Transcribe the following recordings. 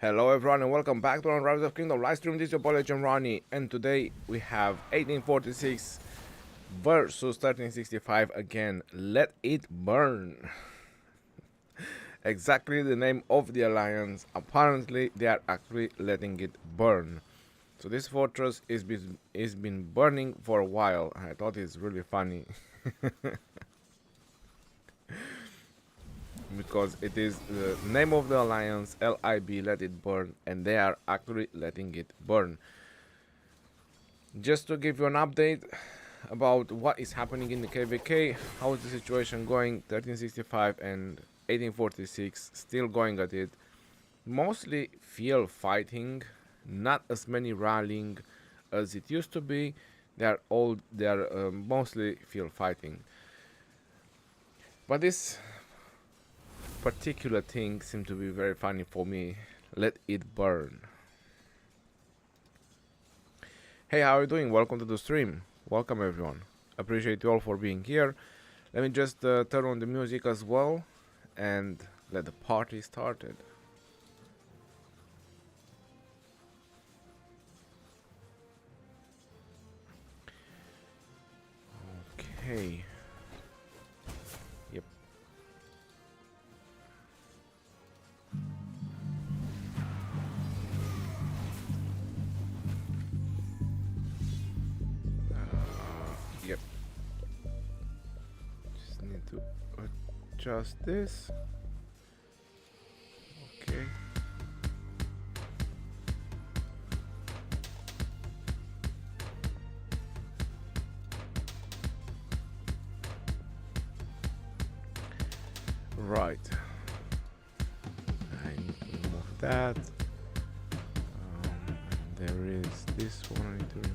Hello everyone and welcome back to Rise of Kingdom live stream. This is your boy Legend Ronnie, and today we have 1846 versus 1365 again. Let it burn. Exactly the name of the alliance. Apparently they are actually letting it burn. So this fortress is been burning for a while. I thought it's really funny. Because it is the name of the alliance, LIB, let it burn, and they are actually letting it burn. Just to give you an update about what is happening in the KVK, how is the situation going. 1365 and 1846 still going at it. Mostly field fighting, not as many rallying as it used to be. They're mostly field fighting, but this particular thing seemed to be very funny for me. Let it burn. Hey, how are you doing? Welcome to the stream. Welcome everyone. Appreciate you all for being here. Let me just turn on the music as well and let the party started. Okay. Yep. Yep. Just need to adjust this. Okay. Right. I need to remove that. There is this one I need to remove.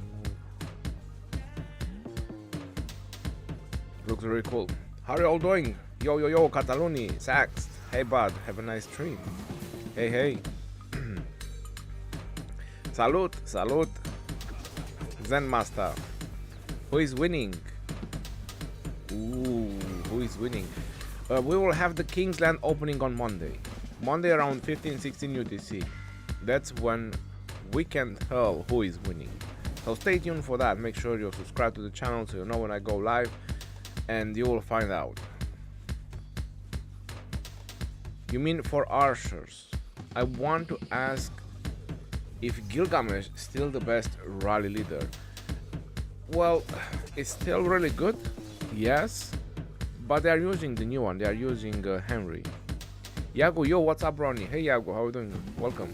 Looks very cool. How are you all doing? Yo, yo, yo, Cataluni, Sax. Hey, bud, have a nice stream. Hey, hey. Salute, salute. Zen Master. Who is winning? Ooh, who is winning? We will have the Kingsland opening on Monday. Monday around 15-16 UTC. That's when we can tell who is winning. So stay tuned for that. Make sure you're subscribed to the channel so you know when I go live, and you will find out. You mean for archers? I want to ask if Gilgamesh is still the best rally leader. Well, it's still really good, yes, but they are using the new one. They are using Henry. Yago, yo, what's up, Ronnie? Hey, Yago, how are you doing? Welcome.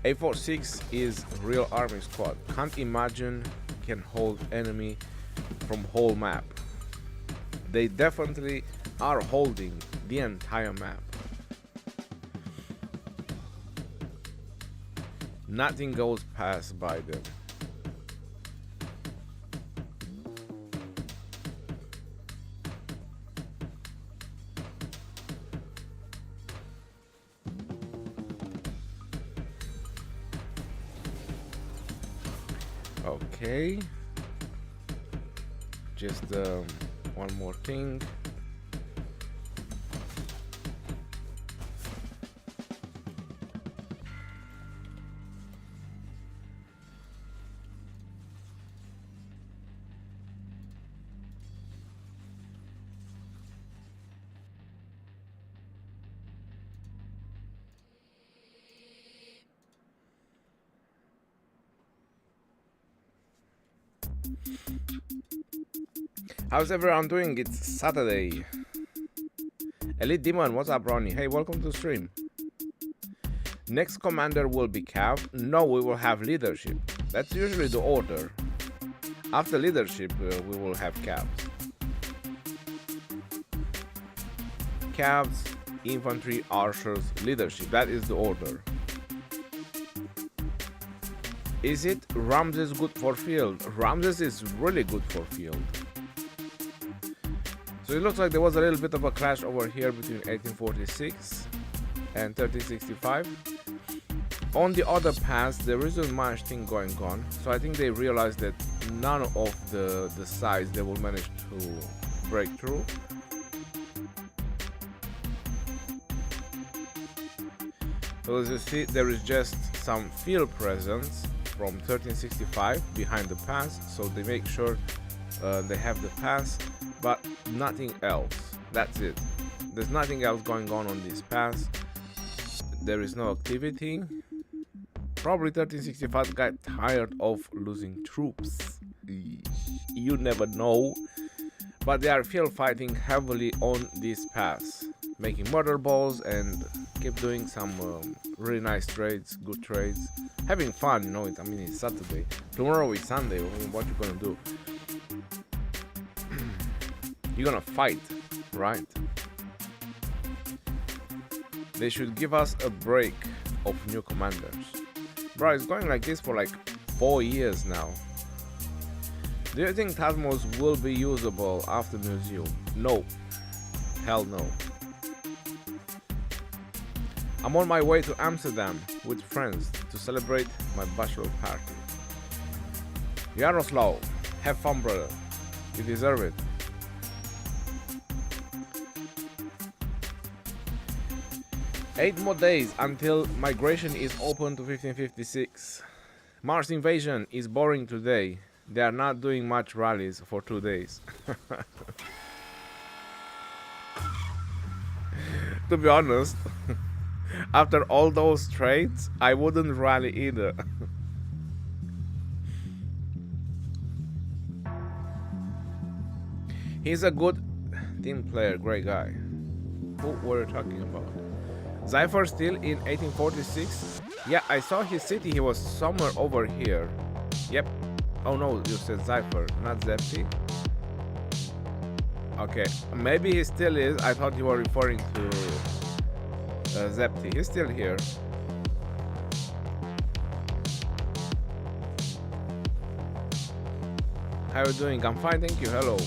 846 is real army squad. Can't imagine can hold enemy from whole map. They definitely are holding the entire map. Nothing goes past by them. Okay, just one more thing. How's everyone doing? It's Saturday. Elite Demon, what's up, Ronnie? Hey, welcome to the stream. Next commander will be Cav. No, we will have leadership. That's usually the order. After leadership, we will have Cavs. Cavs, infantry, archers, leadership. That is the order. Is it Ramses good for field? Ramses is really good for field. So it looks like there was a little bit of a clash over here between 1846 and 1365. On the other pass, there isn't much thing going on. So I think they realized that none of the sides they will manage to break through. So as you see, there is just some field presence from 1365 behind the pass, so they make sure they have the pass, but nothing else. That's it. There's nothing else going on this pass. There is no activity. Probably 1365 got tired of losing troops. You never know. But they are field fighting heavily on this pass, making murder balls and keep doing some really nice trades, good trades, having fun, you know. I mean, it's Saturday. Tomorrow is Sunday. I mean, what you gonna do? You're gonna fight, right? They should give us a break of new commanders. Bro, it's going like this for like 4 years now. Do you think Tasmos will be usable after museum? No. Hell no. I'm on my way to Amsterdam with friends to celebrate my bachelor party. Yaroslav, have fun, brother. You deserve it. Eight more days until migration is open to 1556. Mars invasion is boring today. They are not doing much rallies for 2 days. To be honest, after all those trades, I wouldn't rally either. He's a good team player, great guy. Who were you talking about? Zypher still in 1846? Yeah, I saw his city, he was somewhere over here. Yep. Oh no, you said Zypher, not Zepti. Okay, maybe he still is. I thought you were referring to Zepti. He's still here. How are you doing? I'm fine, thank you. Hello.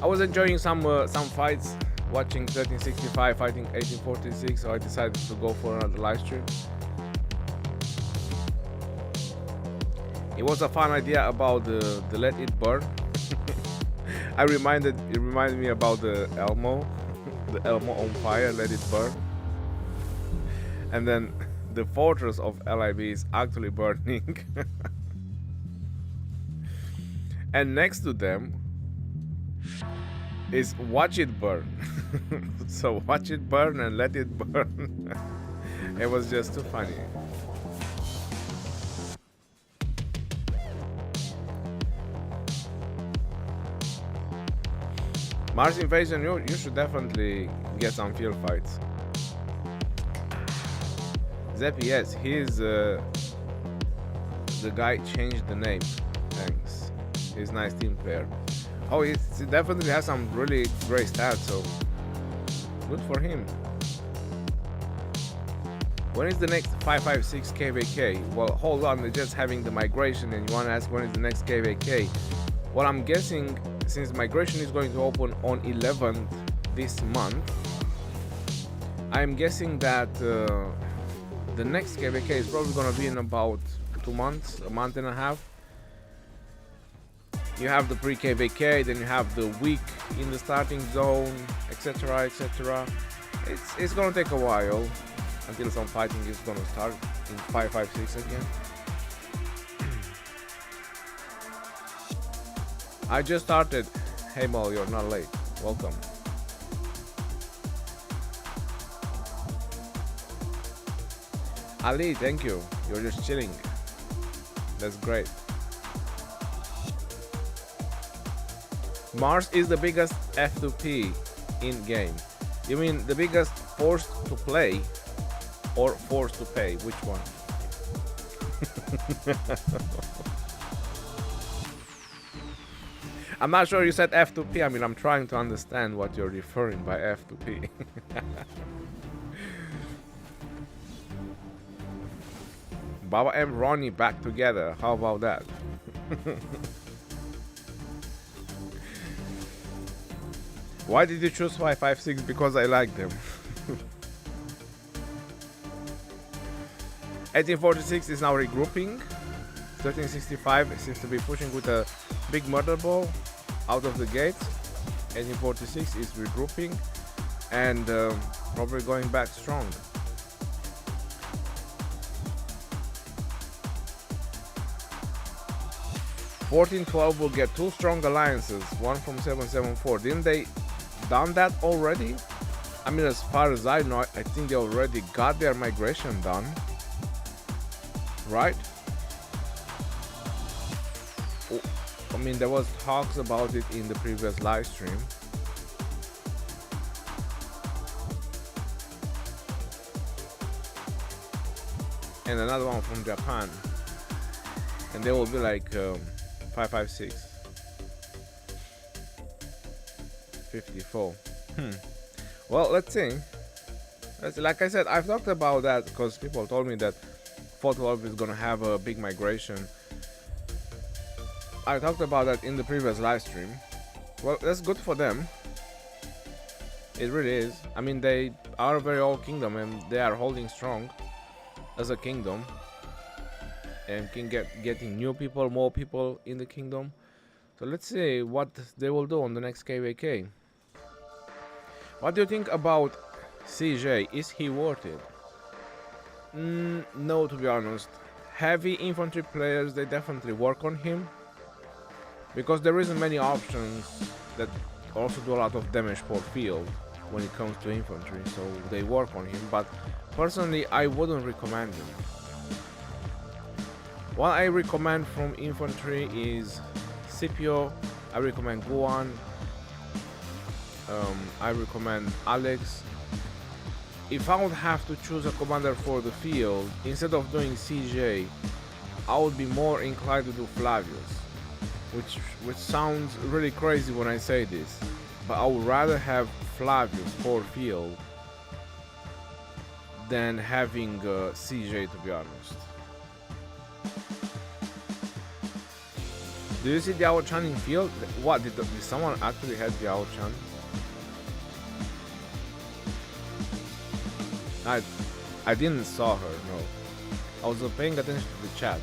I was enjoying some fights, watching 1365 fighting 1846, so I decided to go for another live stream. It was a fun idea about the Let It Burn. It reminded me about the Elmo, the Elmo on fire, Let It Burn. And then the fortress of LIB is actually burning. And next to them is Watch It Burn. So watch it burn and let it burn. It was just too funny. Mars invasion, you should definitely get some field fights. Zeppi, yes, he's the guy changed the name. Thanks. He's a nice team player. Oh, he definitely has some really great stats, so good for him. When is the next 556 KVK? Well, hold on, they're just having the migration and you want to ask when is the next KVK? Well, I'm guessing since migration is going to open on 11th this month, I'm guessing that the next KVK is probably going to be in about 2 months, a month and a half. You have the pre-KVK, then you have the week in the starting zone, etc, etc. It's going to take a while until some fighting is going to start in 556 again. I just started. Hey Mo, you're not late. Welcome. Ali, thank you. You're just chilling. That's great. Mars is the biggest F2P in game. You mean the biggest forced to play or forced to pay? Which one? I'm not sure you said F2P. I mean, I'm trying to understand what you're referring by F2P. Baba and Ronnie back together. How about that? Why did you choose 556? Because I like them. 1846 is now regrouping. 1365 seems to be pushing with a big murder ball out of the gate. 1846 is regrouping, and probably going back strong. (1412) will get 2 strong alliances, one from 774. Didn't they done that already? I mean, as far as I know, I think they already got their migration done, right? I mean, there was talks about it in the previous live stream. And another one from Japan, and they will be like 556 54. Well, let's see. Like I said, I've talked about that because people told me that 412 is gonna have a big migration. I talked about that in the previous live stream. Well, that's good for them. It really is. I mean, they are a very old kingdom and they are holding strong as a kingdom, and can getting new people, more people in the kingdom. So let's see what they will do on the next KVK. What do you think about CJ? Is he worth it? No, to be honest. Heavy infantry players, they definitely work on him, because there isn't many options that also do a lot of damage per field when it comes to infantry, so they work on him. But personally, I wouldn't recommend him. What I recommend from infantry is Scipio, I recommend Guan, I recommend Alex. If I would have to choose a commander for the field, instead of doing CJ, I would be more inclined to do Flavius, which sounds really crazy when I say this, but I would rather have Flavius for field than having CJ, to be honest. Do you see the Ao-chan in field? What, did someone actually have the Ao-chan? I didn't saw her, no. I was paying attention to the chat.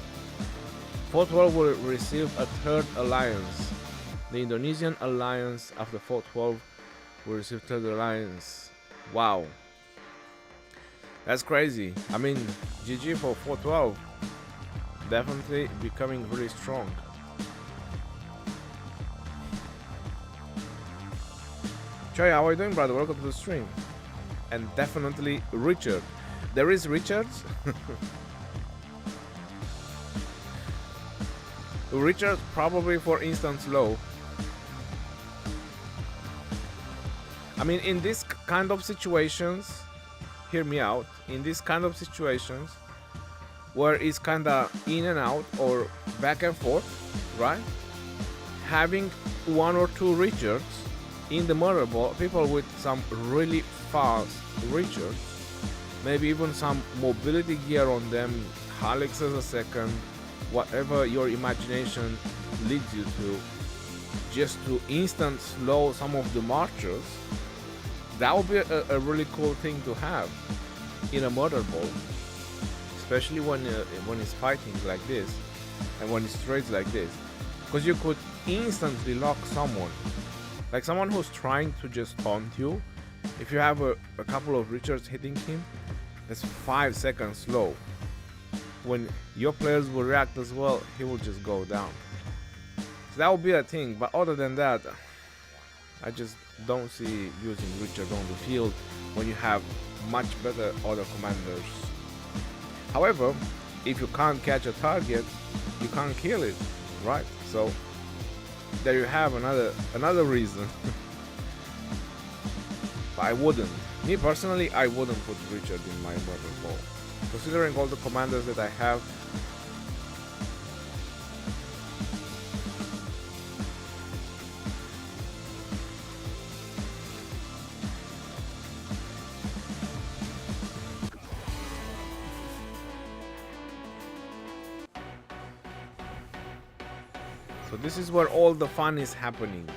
412 will receive a third alliance. The Indonesian alliance after 412 will receive third alliance. Wow. That's crazy. I mean, GG for 412. Definitely becoming really strong. Choi, how are you doing, brother? Welcome to the stream. And definitely Richard. There is Richards. Richard probably for instant slow. I mean, in this kind of situations, hear me out. In this kind of situations, where it's kinda in and out or back and forth, right? Having 1 or 2 Richards in the murder ball, people with some really fast Richards, maybe even some mobility gear on them, Alex as a second, whatever your imagination leads you to, just to instant slow some of the marchers, that would be a really cool thing to have in a murder ball, especially when it's fighting like this and when it's trades like this, because you could instantly lock someone, like someone who's trying to just taunt you. If you have a couple of Richards hitting him, that's 5 seconds slow. When your players will react as well, he will just go down. So that would be a thing, but other than that, I just don't see using Richard on the field when you have much better other commanders. However, if you can't catch a target, you can't kill it, right? So there you have another reason. But I wouldn't. Me personally, I wouldn't put Richard in my murder ball. Considering all the commanders that I have, so this is where all the fun is happening.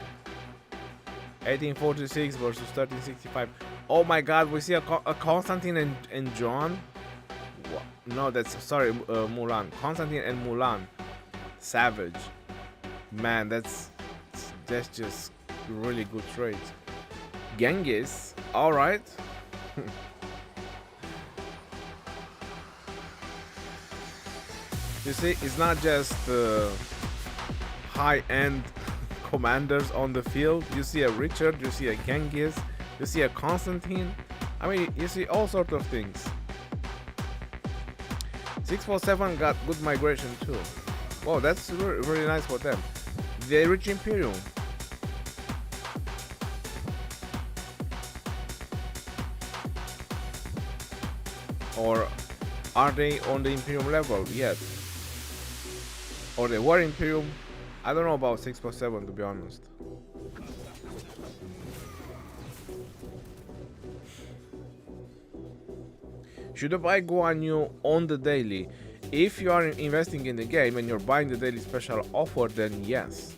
1846 versus 1365. Oh my god, we see a Constantine and John. No, that's sorry, Mulan. Constantine and Mulan. Savage. Man, that's just really good trades. Genghis, alright. You see, it's not just high-end commanders on the field. You see a Richard, you see a Genghis, you see a Constantine. I mean, you see all sorts of things. 647 got good migration too. Wow, that's really nice for them. They reach Imperium. Or are they on the Imperium level yet? Or they were Imperium? I don't know about 647 to be honest. Should I buy Guan Yu on the daily? If you are investing in the game and you're buying the daily special offer, then yes.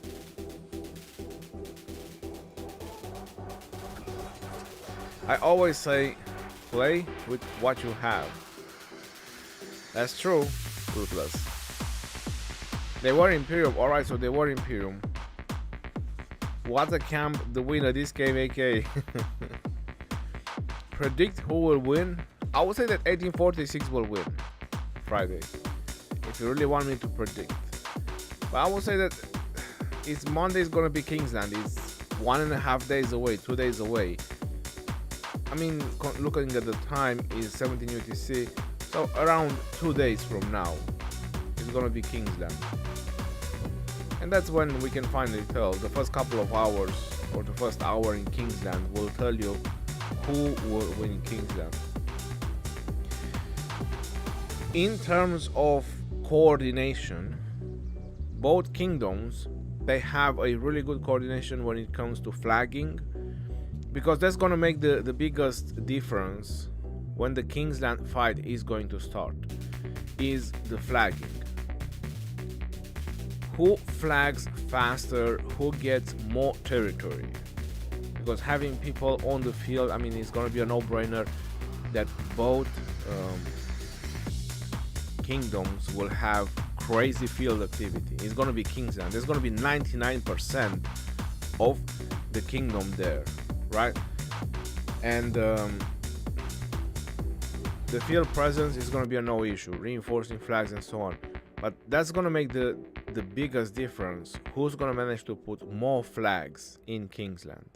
I always say, play with what you have. That's true, Ruthless. They were Imperium, alright, so they were Imperium. What a camp, the winner this game, AK. Predict who will win? I would say that 1846 will win Friday, if you really want me to predict. But I would say that it's Monday is gonna be Kingsland. It's 1.5 days away, 2 days away. I mean, looking at the time is 17 UTC, so around 2 days from now, it's gonna be Kingsland. And that's when we can finally tell. The first couple of hours, or the first hour in Kingsland, will tell you who will win Kingsland. In terms of coordination, both kingdoms, they have a really good coordination when it comes to flagging, because that's going to make the biggest difference when the Kingsland fight is going to start, is the flagging. Who flags faster, who gets more territory? Because having people on the field, I mean, it's going to be a no-brainer that both kingdoms will have crazy field activity. It's going to be Kingsland. There's going to be 99% of the kingdom there, right? And the field presence is going to be a no issue, reinforcing flags and so on. But that's going to make the biggest difference. Who's going to manage to put more flags in Kingsland?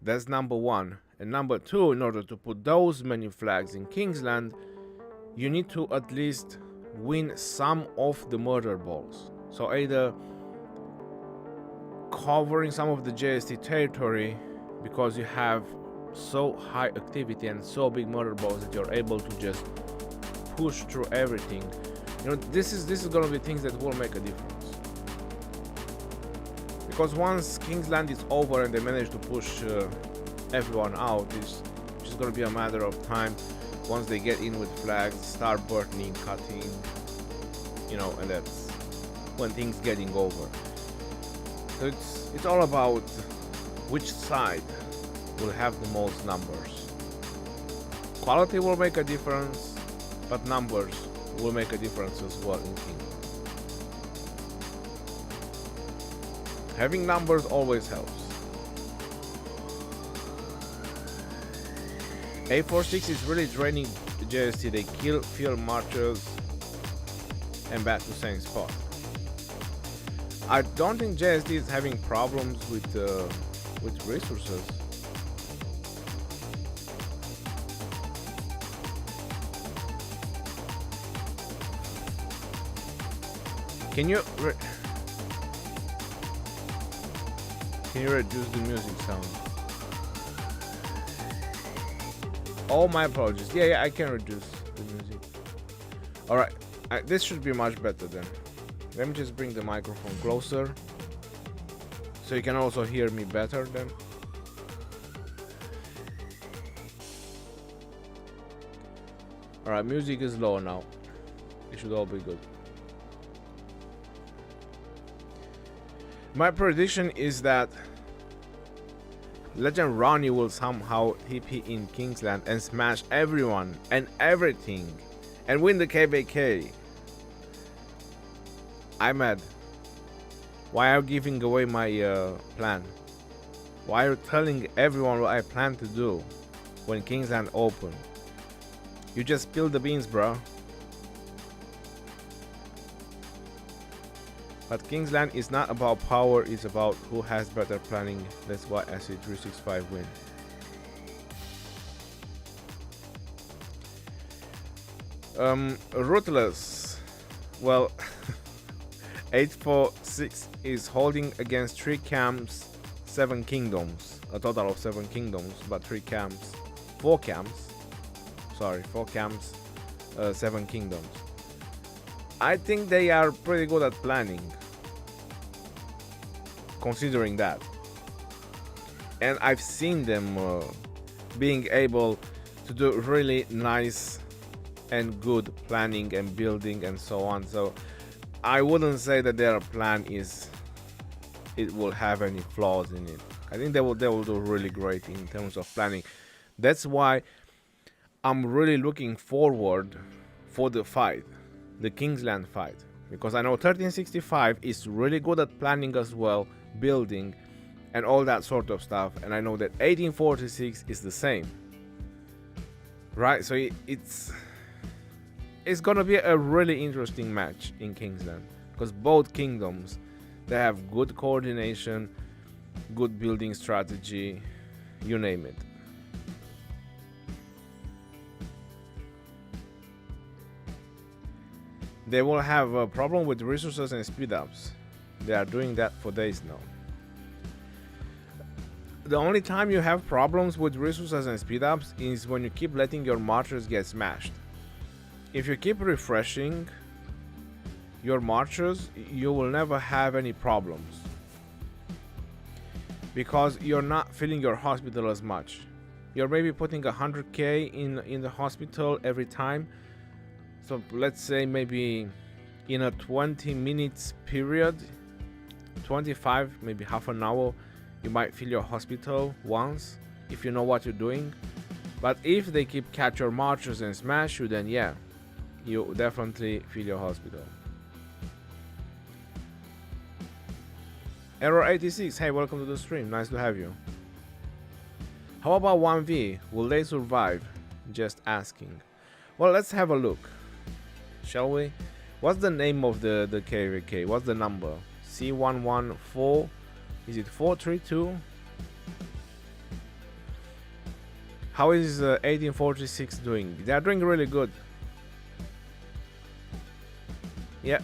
That's number one. And number two, in order to put those many flags in Kingsland, you need to at least win some of the murder balls. So either covering some of the JST territory, because you have so high activity and so big murder balls that you're able to just push through everything. You know, this is going to be things that will make a difference. Because once Kingsland is over and they manage to push everyone out, it's just going to be a matter of time. Once they get in with flags, start burning, cutting, you know, and that's when things getting over. So it's all about which side will have the most numbers. Quality will make a difference, but numbers will make a difference as well in Kingdom. Having numbers always helps. A46 is really draining the JST. They kill field marchers and back to same spot. I don't think JST is having problems with resources. Can you reduce the music sound? Oh, my apologies. Yeah, I can reduce the music. Alright, this should be much better then. Let me just bring the microphone closer so you can also hear me better then. Alright, music is low now. It should all be good. My prediction is that Legend Ronnie will somehow TP in Kingsland and smash everyone and everything and win the KVK. I'm mad. Why are you giving away my plan? Why are you telling everyone what I plan to do? when Kingsland open. You just spill the beans, bro. But Kingsland is not about power, it's about who has better planning. That's why I say 365 win. Ruthless. Well, 846 is holding against 3 camps, 7 kingdoms. A total of 7 kingdoms, but 3 camps. 4 camps. Sorry, 4 camps, 7 kingdoms. I think they are pretty good at planning, considering that. And I've seen them being able to do really nice and good planning and building and so on. So I wouldn't say that their plan it will have any flaws in it. I think they will do really great in terms of planning. That's why I'm really looking forward for the fight, the Kingsland fight, because I know 1365 is really good at planning as well, building and all that sort of stuff, and I know that 1846 is the same, right? So it's gonna be a really interesting match in Kingsland, because both kingdoms, they have good coordination, good building strategy, you name it. They will have a problem with resources and speed ups. They are doing that for days now. The only time you have problems with resources and speed ups is when you keep letting your marchers get smashed. If you keep refreshing your marchers, you will never have any problems, because you're not filling your hospital as much. You're maybe putting 100k in the hospital every time. So let's say maybe in a 20 minutes period, 25, maybe half an hour, you might fill your hospital once if you know what you're doing. But if they keep catch your marchers and smash you, then yeah, you definitely fill your hospital. Error 86, hey, welcome to the stream, nice to have you. How about 1v? Will they survive? Just asking. Well, let's have a look, shall we? What's the name of the KVK? What's the number? C114. Is it 432? How is 1846 doing? They are doing really good. Yeah,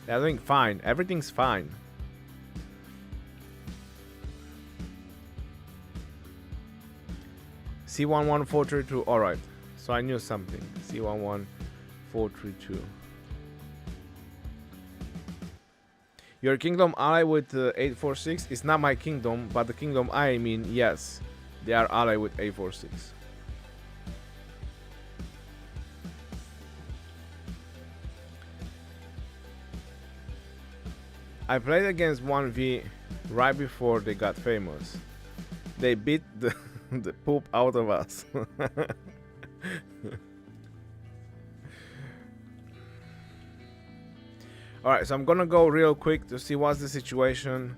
they're doing fine. Everything's fine. C11432. All right. So I knew something. C11432. Your kingdom ally with 846 is not my kingdom, but the kingdom I mean, yes, they are ally with 846. I played against 1v right before they got famous. They beat the poop out of us. Alright, so I'm gonna go real quick to see what's the situation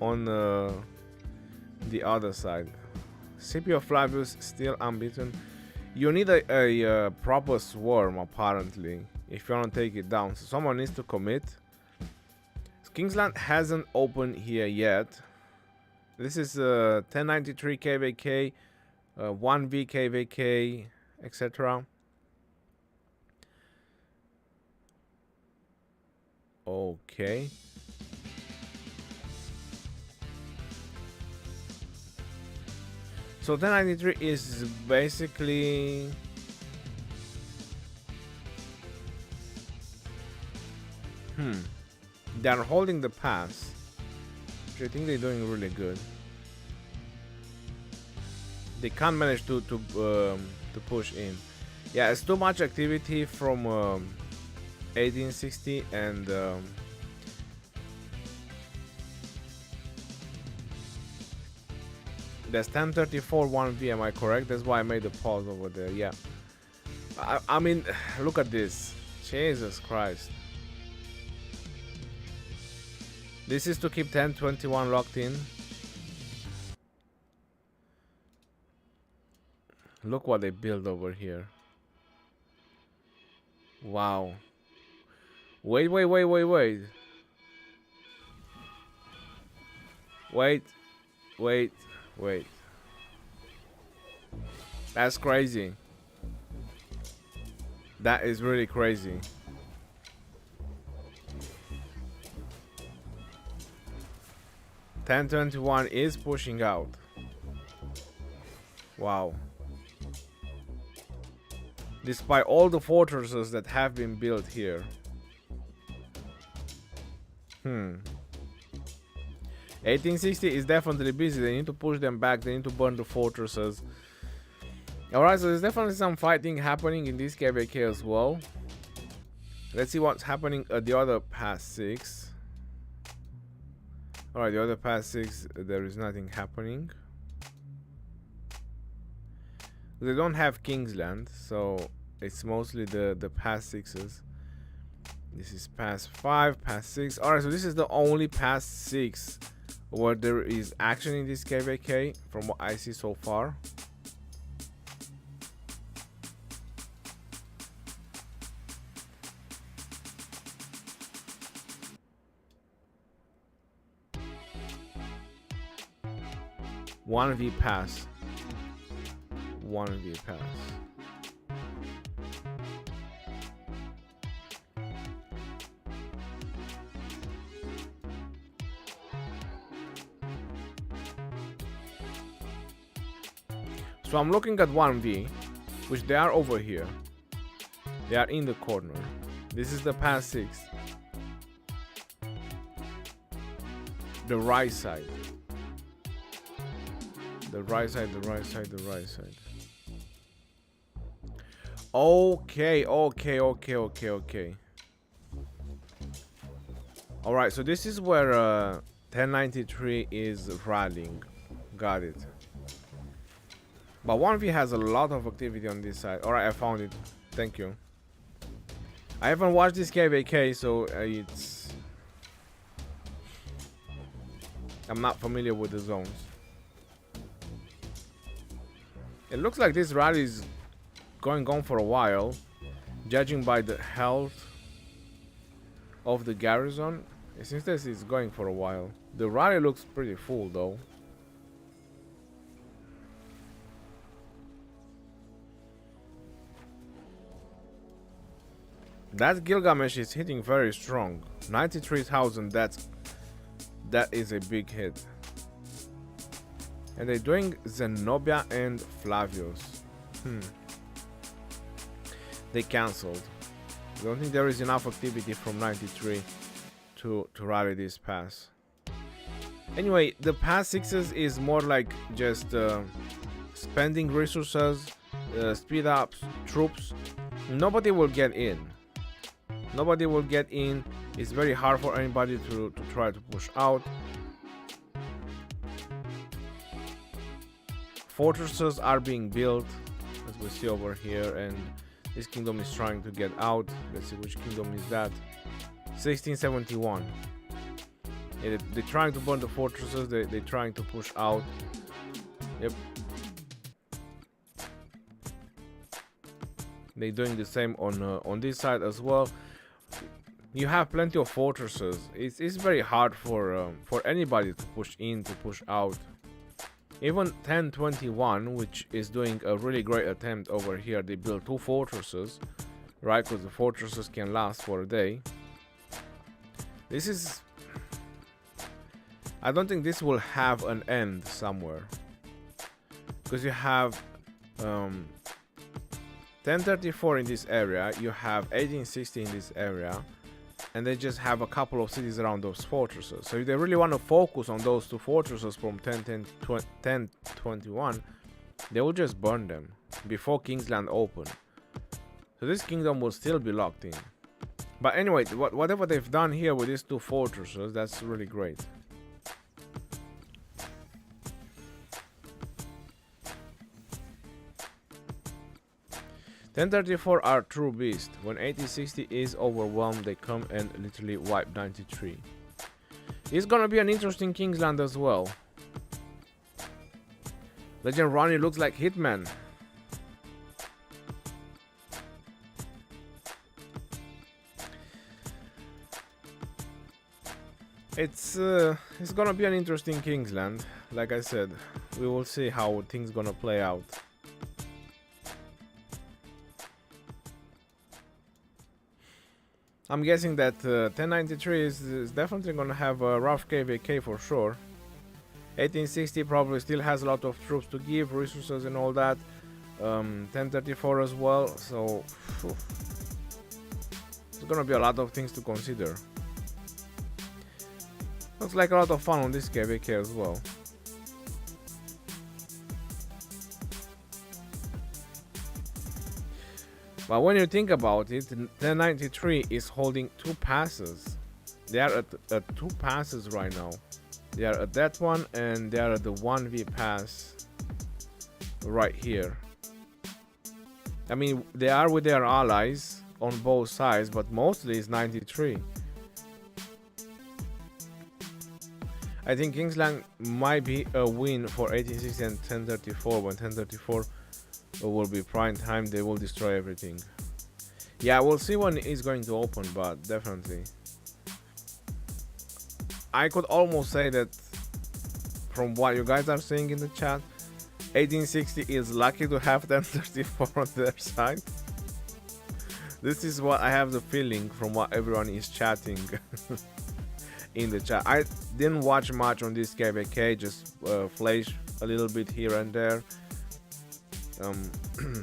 on the other side. Scipio Flavius still unbeaten. You need a proper swarm apparently if you want to take it down. So someone needs to commit. Kingsland hasn't opened here yet. This is 1093 KVK, 1v KVK, etc. Okay. So 1093 is basically they're holding the pass, which I think they're doing really good. They can't manage to push in. Yeah, it's too much activity from 1860 and there's 1034 1v, am I correct? That's why I made the pause over there. Yeah, I mean, look at this. Jesus Christ. This is to keep 1021 locked in. Look what they build over here. Wow. Wait. Wait. That's crazy. That is really crazy. $10.21 is pushing out. Wow. Despite all the fortresses that have been built here. 1860 is definitely busy. They need to push them back. They need to burn the fortresses. Alright, so there's definitely some fighting happening in this KVK as well. Let's see what's happening at the other pass 6. Alright, the other pass 6, there is nothing happening. They don't have Kingsland, so it's mostly the pass 6s. This is pass 5, pass 6. Alright, so this is the only pass 6 where there is action in this KVK from what I see so far. One V pass. So I'm looking at 1V, which they are over here. They are in the corner. This is the pass 6. The right side. The right side. Okay. Alright, so this is where 1093 is rallying. Got it. But 1V has a lot of activity on this side. Alright, I found it. Thank you. I haven't watched this KVK, so I'm not familiar with the zones. It looks like this rally is going on for a while, judging by the health of the garrison. It seems that it's going for a while. The rally looks pretty full though. That Gilgamesh is hitting very strong. 93,000, that is a big hit. And they're doing Zenobia and Flavius. They cancelled. I don't think there is enough activity from 93 to rally this pass. Anyway, the pass 6s is more like just spending resources, speed ups, troops. Nobody will get in. It's very hard for anybody to try to push out. Fortresses are being built, as we see over here, and this kingdom is trying to get out. Let's see which kingdom is that. 1671. Yeah, they're trying to burn the fortresses. They're trying to push out. Yep. They're doing the same on this side as well. You have plenty of fortresses. It's very hard for anybody to push in, to push out. Even 1021, which is doing a really great attempt over here, they built 2 fortresses, right? Because the fortresses can last for a day. This is... I don't think this will have an end somewhere. Because you have 1034 in this area, you have 1860 in this area, and they just have a couple of cities around those fortresses. So if they really want to focus on those 2 fortresses from 1021, they will just burn them before Kingsland open. So this kingdom will still be locked in. But anyway, whatever they've done here with these 2 fortresses, that's really great. $1034 are true beast. When 8060 is overwhelmed, they come and literally wipe 93. It's gonna be an interesting Kingsland as well. Legend Ronnie looks like Hitman. It's gonna be an interesting Kingsland. Like I said, we will see how things gonna play out. I'm guessing that 1093 is definitely gonna have a rough KVK for sure. 1860 probably still has a lot of troops to give, resources and all that. 1034 as well, so phew, there's gonna be a lot of things to consider. Looks like a lot of fun on this KVK as well. But when you think about it, 1093 is holding 2 passes. They are at 2 passes right now. They are at that one and they are at the 1v pass right here. I mean, they are with their allies on both sides, but mostly it's 93. I think Kingsland might be a win for 1860 and 1034. When 1034 will be prime time, they will destroy everything. Yeah, we'll see when it's going to open, but definitely. I could almost say that from what you guys are saying in the chat, 1860 is lucky to have 1034 on their side. This is what I have the feeling from what everyone is chatting in the chat. I didn't watch much on this KVK, just flash a little bit here and there.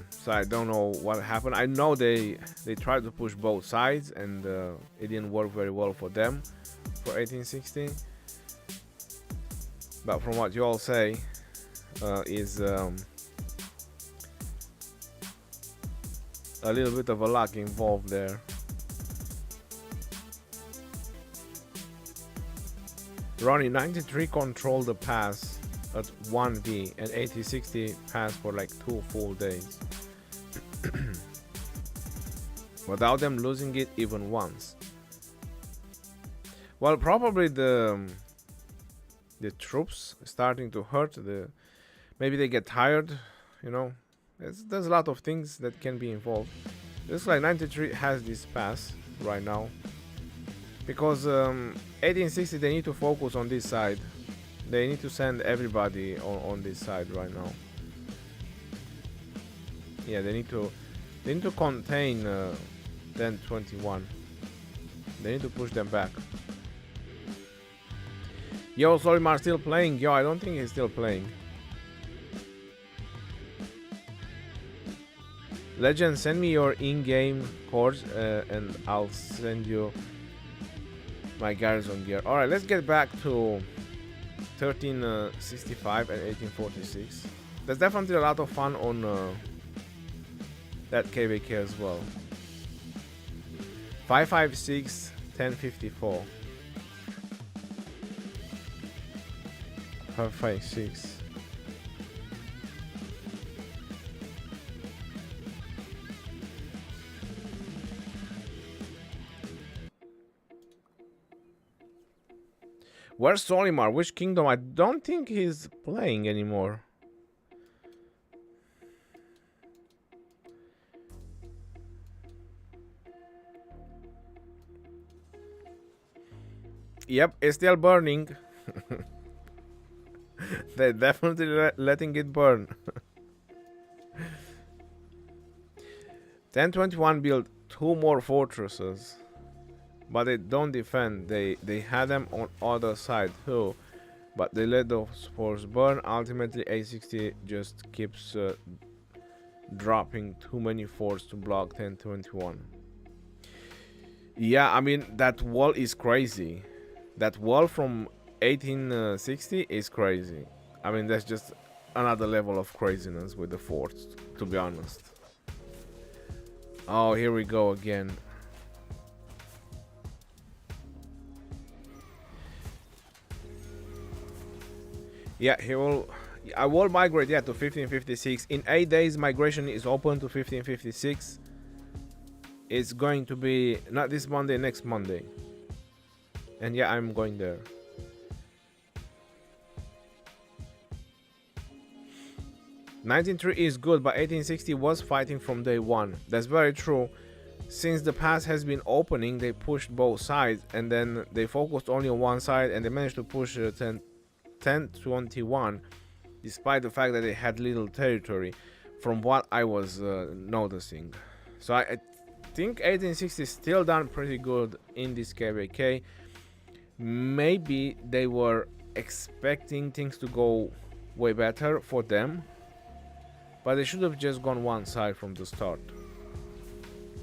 So I don't know what happened. I know they tried to push both sides and it didn't work very well for them for 1860. But from what you all say, is a little bit of a luck involved there. Ronnie 93 controlled the pass at 1v and 8060 pass for like 2 full days without them losing it even once. Well, probably the troops starting to hurt. Maybe they get tired, you know. There's a lot of things that can be involved. Looks like 93 has this pass right now because 1860 they need to focus on this side. They need to send everybody on this side right now. Yeah, they need to contain 1021. They need to push them back. Yo, Solimar still playing? Yo, I don't think he's still playing. Legend, send me your in-game course and I'll send you my garrison gear. Alright, let's get back to 1365 and 1846. There's definitely a lot of fun on that KVK as well. 556 1054. 556. Where's Solimar? Which kingdom? I don't think he's playing anymore. Yep, it's still burning. They're definitely letting it burn. 1021 built 2 more fortresses, but they don't defend. They had them on other side too, but they let those forts burn. Ultimately, A60 just keeps dropping too many forts to block 1021. Yeah, I mean that wall is crazy. That wall from 1860 is crazy. I mean that's just another level of craziness with the forts, to be honest. Oh, here we go again. Yeah, I will migrate, yeah, to 1556. In 8 days, migration is open to 1556. It's going to be not this Monday, next Monday. And yeah, I'm going there. '93 is good, but 1860 was fighting from day one. That's very true. since the pass has been opening, they pushed both sides, and then they focused only on one side, and they managed to push 10-21, despite the fact that they had little territory, from what I was noticing. So I think 1860 still done pretty good in this KVK. Maybe they were expecting things to go way better for them, but they should have just gone one side from the start.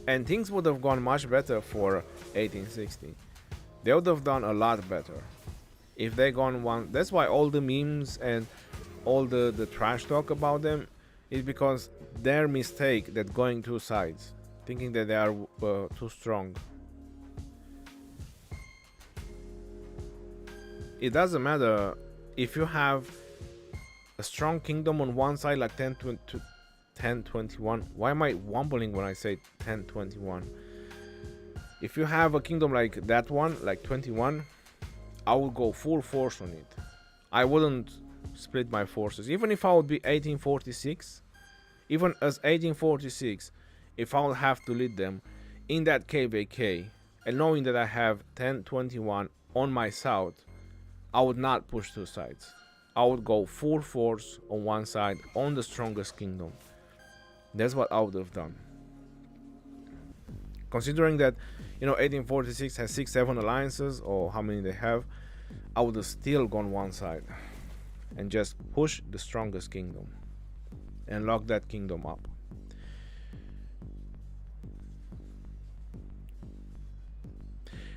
And things would have gone much better for 1860. They would have done a lot better if they gone one. That's why all the memes and all the trash talk about them is because their mistake that going two sides, thinking that they are too strong. It doesn't matter if you have a strong kingdom on one side like 10-21. Why am I wobbling when I say 10-21? If you have a kingdom like that one, like 21, I would go full force on it. I wouldn't split my forces. Even if I would be 1846, even as 1846, if I would have to lead them in that KVK, and knowing that I have 10-21 on my south, I would not push two sides. I would go full force on one side, on the strongest kingdom. That's what I would have done. Considering that, 1846 has 6-7 alliances, or how many they have, I would have still gone one side and just push the strongest kingdom and lock that kingdom up.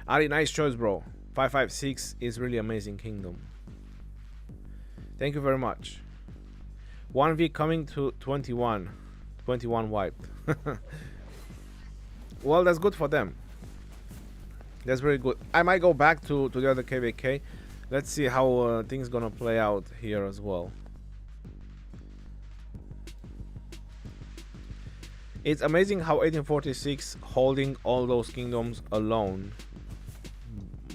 Ali, nice choice, bro. 556 is really amazing kingdom. Thank you very much. 1v coming to 21. 21 wiped. Well, that's good for them. That's very good. I might go back to the other KVK. Let's see how things gonna play out here as well. It's amazing how 1846 holding all those kingdoms alone,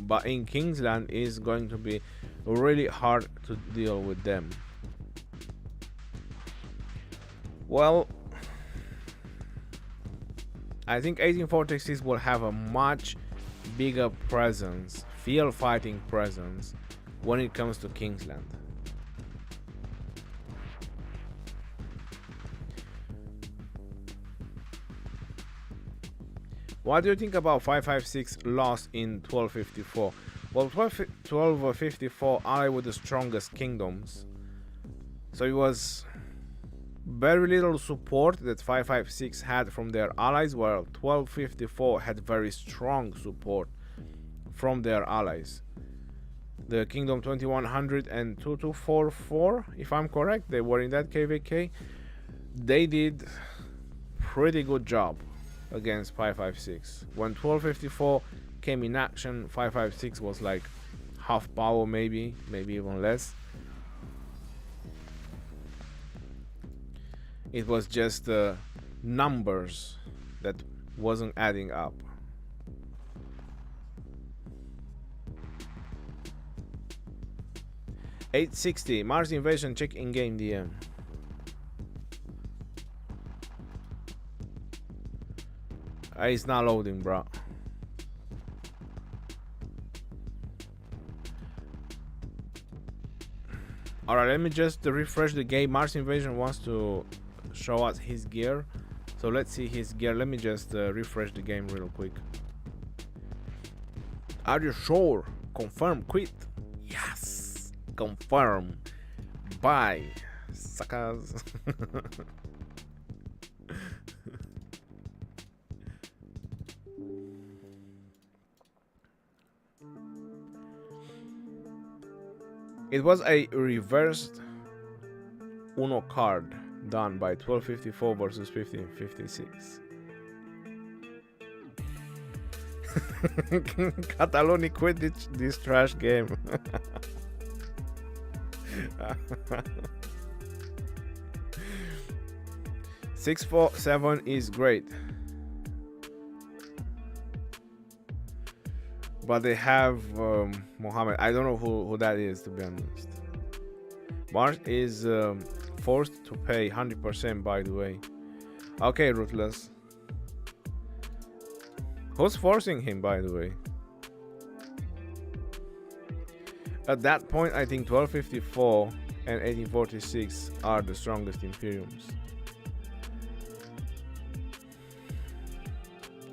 but in Kingsland is going to be really hard to deal with them. Well, I think 1846 will have a much bigger presence, field fighting presence, when it comes to Kingsland. What do you think about 556 loss in 1254? Well, 1254 allied with the strongest kingdoms, so it was very little support that 556 had from their allies, while 1254 had very strong support from their allies. The kingdom 2100 and 2244, if I'm correct, they were in that KVK. They did pretty good job against 556. When 1254 came in action, 556 was like half power, maybe even less. It was just numbers that wasn't adding up. $860 Mars invasion, check in-game DM. It's not loading, bro. Alright, let me just refresh the game. Mars invasion wants to show us his gear, so let's see his gear. Let me just refresh the game real quick. Are you sure? Confirm, quit. Yes, confirm. Bye, suckers. It was a reversed Uno card done by 1254 versus 1556. Cataloni, quit this trash game. 647 is great, but they have Mohammed. I don't know who that is, to be honest. Mars is forced to pay 100%, by the way. Okay, Ruthless. Who's forcing him, by the way? At that point, I think 1254 and 1846 are the strongest Imperiums.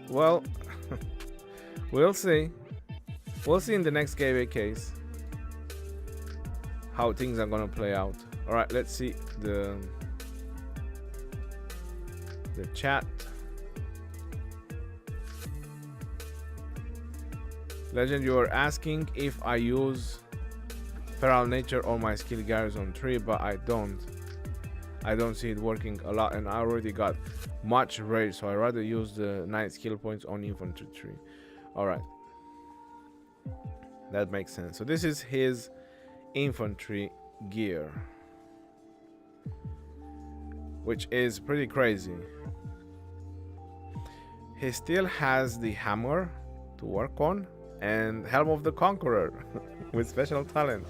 Well, we'll see. We'll see in the next KVKs how things are gonna play out. Alright, let's see the chat. Legend, you are asking if I use Feral Nature on my skill garrison tree, but I don't see it working a lot, and I already got much rage, so I rather use the 9 skill points on infantry tree. Alright, that makes sense. So this is his infantry gear, which is pretty crazy. He still has the hammer to work on and Helm of the Conqueror with special talent.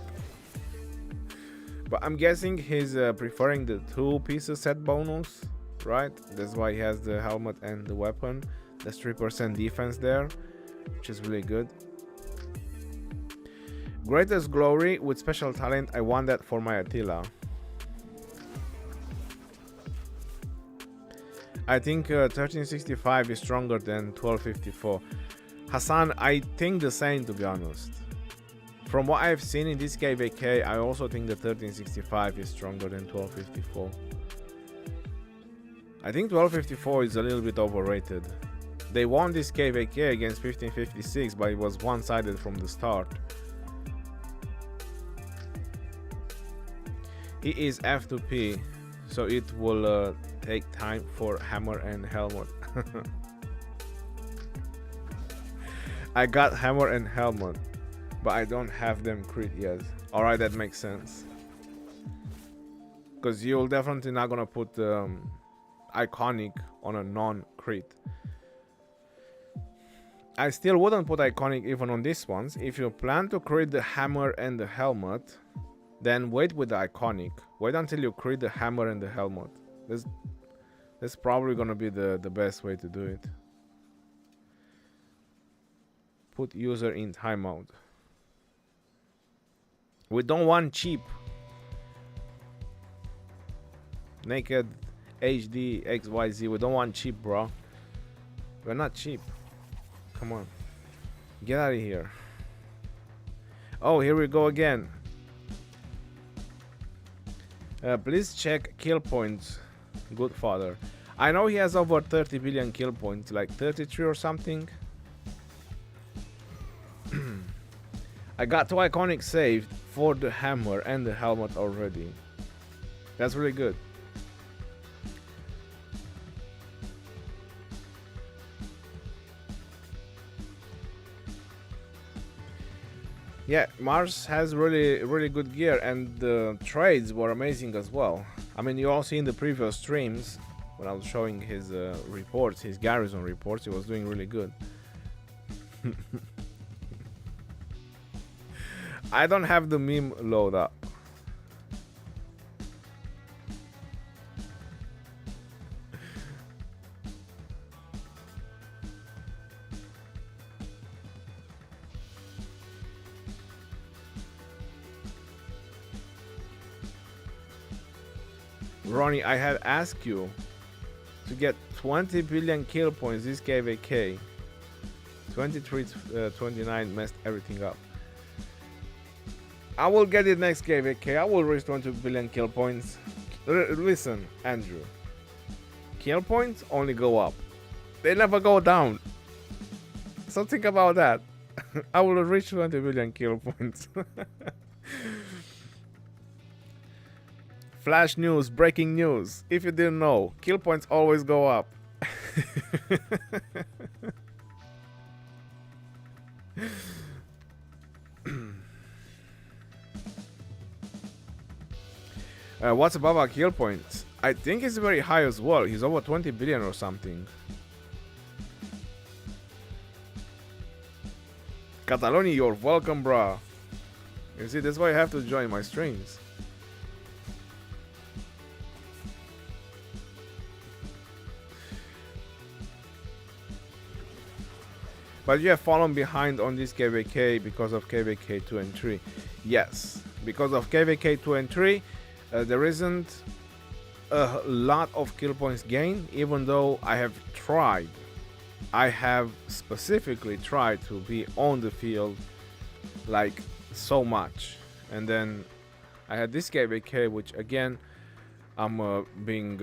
But I'm guessing he's preferring the 2-pieces set bonus, right? That's why he has the helmet and the weapon. That's 3% defense there, which is really good. Greatest Glory with special talent. I want that for my Attila. I think 1365 is stronger than 1254. Hassan, I think the same, to be honest. From what I've seen in this KVK, I also think the 1365 is stronger than 1254. I think 1254 is a little bit overrated. They won this KVK against 1556, but it was one-sided from the start. He is F2P, so it will take time for Hammer and Helmet. I got Hammer and Helmet, but I don't have them crit yet. Alright, that makes sense. Because you're definitely not gonna put Iconic on a non-crit. I still wouldn't put Iconic even on these ones. If you plan to crit the Hammer and the Helmet, then wait with the Iconic. Wait until you crit the Hammer and the Helmet. That's probably gonna be the best way to do it. Put user in timeout. We don't want cheap. Naked HD XYZ. We don't want cheap, bro. We're not cheap. Come on. Get out of here. Oh, here we go again. Please check kill points. Good father. I know he has over 30 billion kill points, like 33 or something. I got 2 iconic saved for the hammer and the helmet already. That's really good. Yeah, Mars has really good gear, and the trades were amazing as well. I mean, you all see in the previous streams when I was showing his reports, his garrison reports, he was doing really good. I don't have the meme load up. Ronnie, I had asked you to get 20 billion kill points this KVK. 23, 29 messed everything up. I will get it next KVK. I will reach 20 billion kill points. Listen, Andrew. Kill points only go up. They never go down. So think about that. I will reach 20 billion kill points. Flash news, breaking news. If you didn't know, kill points always go up. What's above our kill points? I think it's very high as well. He's over 20 billion or something. Catalonia, you're welcome, bruh. You see, that's why you have to join my streams. But you have fallen behind on this KVK because of KVK 2 and 3. Yes, because of KVK 2 and 3, there isn't a lot of kill points gained, even though I have tried. I have specifically tried to be on the field like so much. And then I had this KVK, which again, I'm being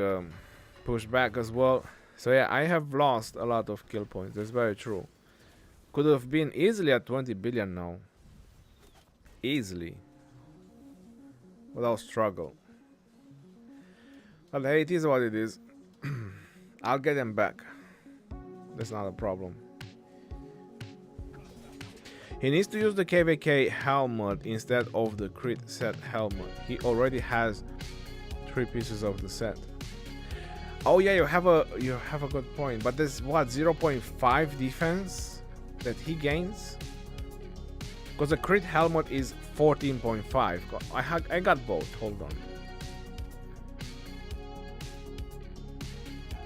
pushed back as well. So yeah, I have lost a lot of kill points. That's very true. Could have been easily at 20 billion now. Easily. Without struggle. But hey, it is what it is. I'll get them back. That's not a problem. He needs to use the KVK helmet instead of the crit set helmet. He already has 3 pieces of the set. Oh yeah, you have a good point. But there's what, 0.5 defense that he gains? Because the crit helmet is 14.5. I got both. Hold on.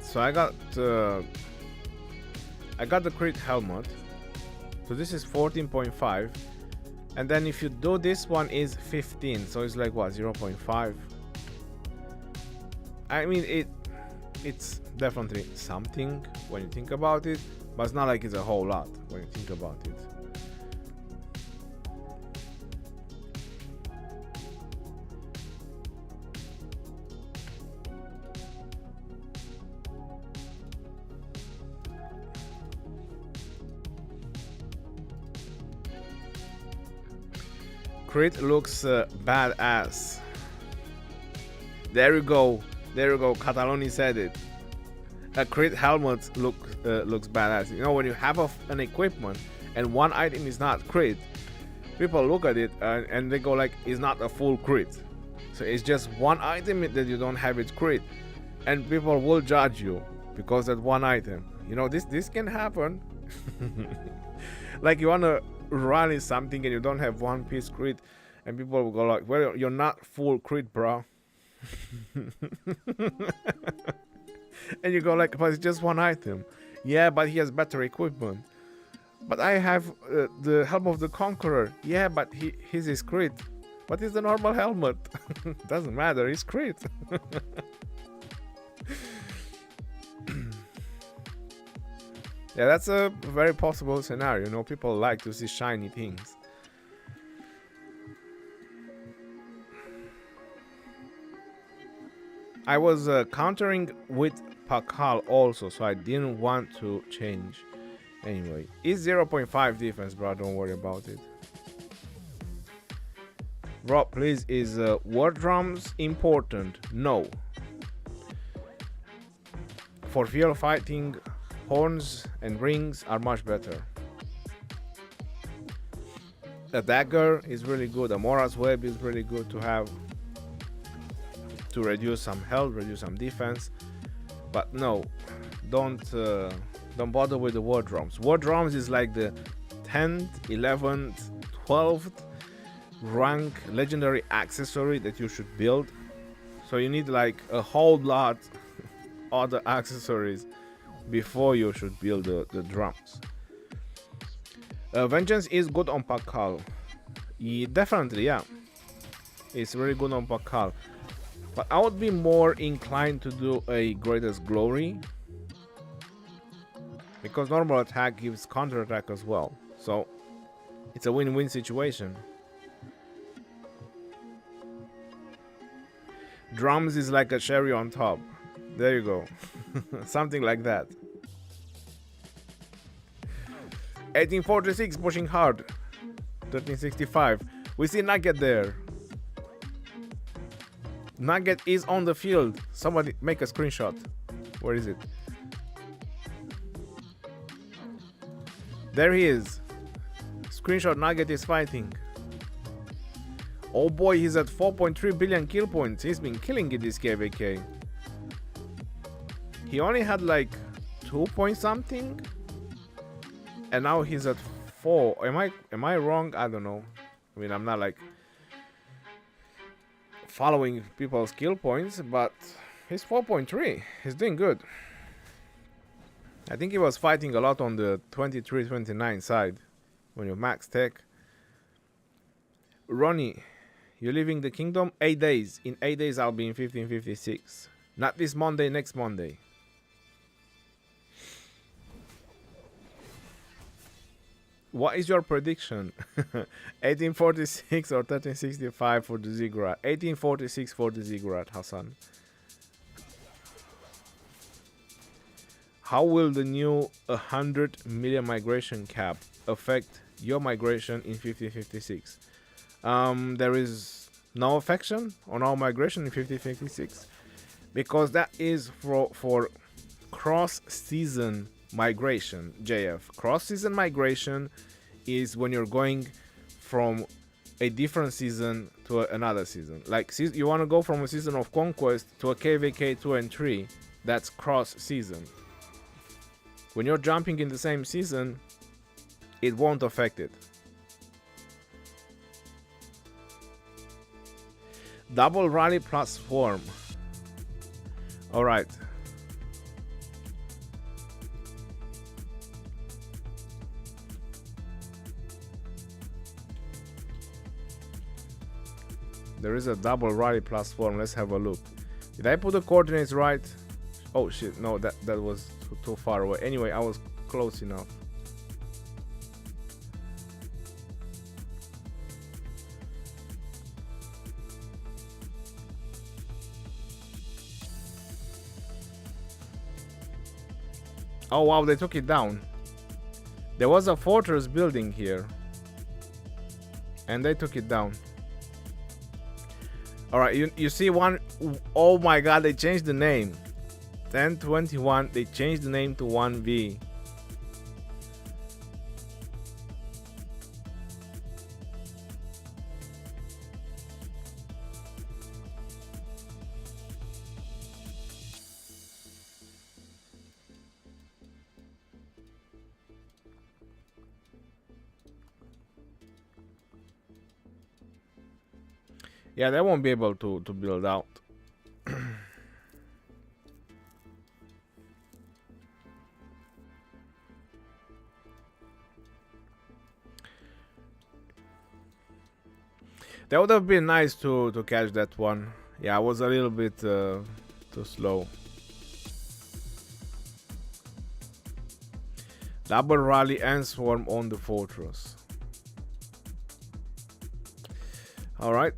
So I got the crit helmet. So this is 14.5, and then if you do this one is 15, so it's like what, 0.5. I mean, it's definitely something when you think about it, but it's not like it's a whole lot when you think about it. Crit looks badass. There you go. There you go. Cataloni said it. A crit helmet looks badass. You know, when you have an equipment and one item is not crit, people look at it and they go like, it's not a full crit. So it's just one item that you don't have it crit, and people will judge you because that one item. You know, this can happen. Like you wanna rally something and you don't have one piece crit, and people will go like, well, you're not full crit, bro. And you go like, but it's just one item. Yeah, but he has better equipment. But I have the helm of the conqueror. Yeah, but his is crit. What is the normal helmet? Doesn't matter, it's crit. Yeah, that's a very possible scenario. You know, people like to see shiny things. I was countering with Pakal also, so I didn't want to change. Anyway, it's 0.5 defense, bro. Don't worry about it. Rob, please, is war drums important? No. For field fighting, horns and rings are much better. A dagger is really good. A Mora's web is really good to have to reduce some health, reduce some defense. But no, don't bother with the war drums. War drums is like the 10th, 11th, 12th rank legendary accessory that you should build. So you need like a whole lot other accessories before you should build the drums. Vengeance is good on Pakal. Definitely, yeah. It's really good on Pakal. But I would be more inclined to do a Greatest Glory, because normal attack gives counter attack as well. So it's a win-win situation. Drums is like a cherry on top. There you go. Something like that. 1846 pushing hard. 1365. We see Nugget there. Nugget is on the field. Somebody make a screenshot. Where is it? There he is. Screenshot. Nugget is fighting. Oh boy, he's at 4.3 billion kill points. He's been killing it this KVK. He only had like 2 point something, and now he's at 4. Am I wrong? I don't know. I mean, I'm not like following people's kill points, but he's 4.3. He's doing good. I think he was fighting a lot on the 23-29 side when you max tech. Ronnie, you're leaving the kingdom? 8 days. In 8 days I'll be in 1556. Not this Monday, next Monday. What is your prediction? 1846 or 1365 for the ziggurat? 1846 for the ziggurat, Hassan. How will the new 100 million migration cap affect your migration in 1556? There is no affection on our migration in 1556 because that is for cross-season migration. JF, cross-season migration is when you're going from a different season to another season. Like you want to go from a season of conquest to a KVK 2 and 3. That's cross-season. When you're jumping in the same season, it won't affect it. Double rally plus swarm. Alright. There is a double rally plus swarm. Let's have a look. Did I put the coordinates right? Oh shit, no, that was too far away. Anyway, I was close enough. Oh wow, they took it down. There was a fortress building here and they took it down. Alright, you see one. Oh my god, they changed the name. 1021, they changed the name to 1V. Yeah, they won't be able to build out. That would have been nice to catch that one. Yeah, I was a little bit too slow. Double rally and swarm on the fortress. Alright.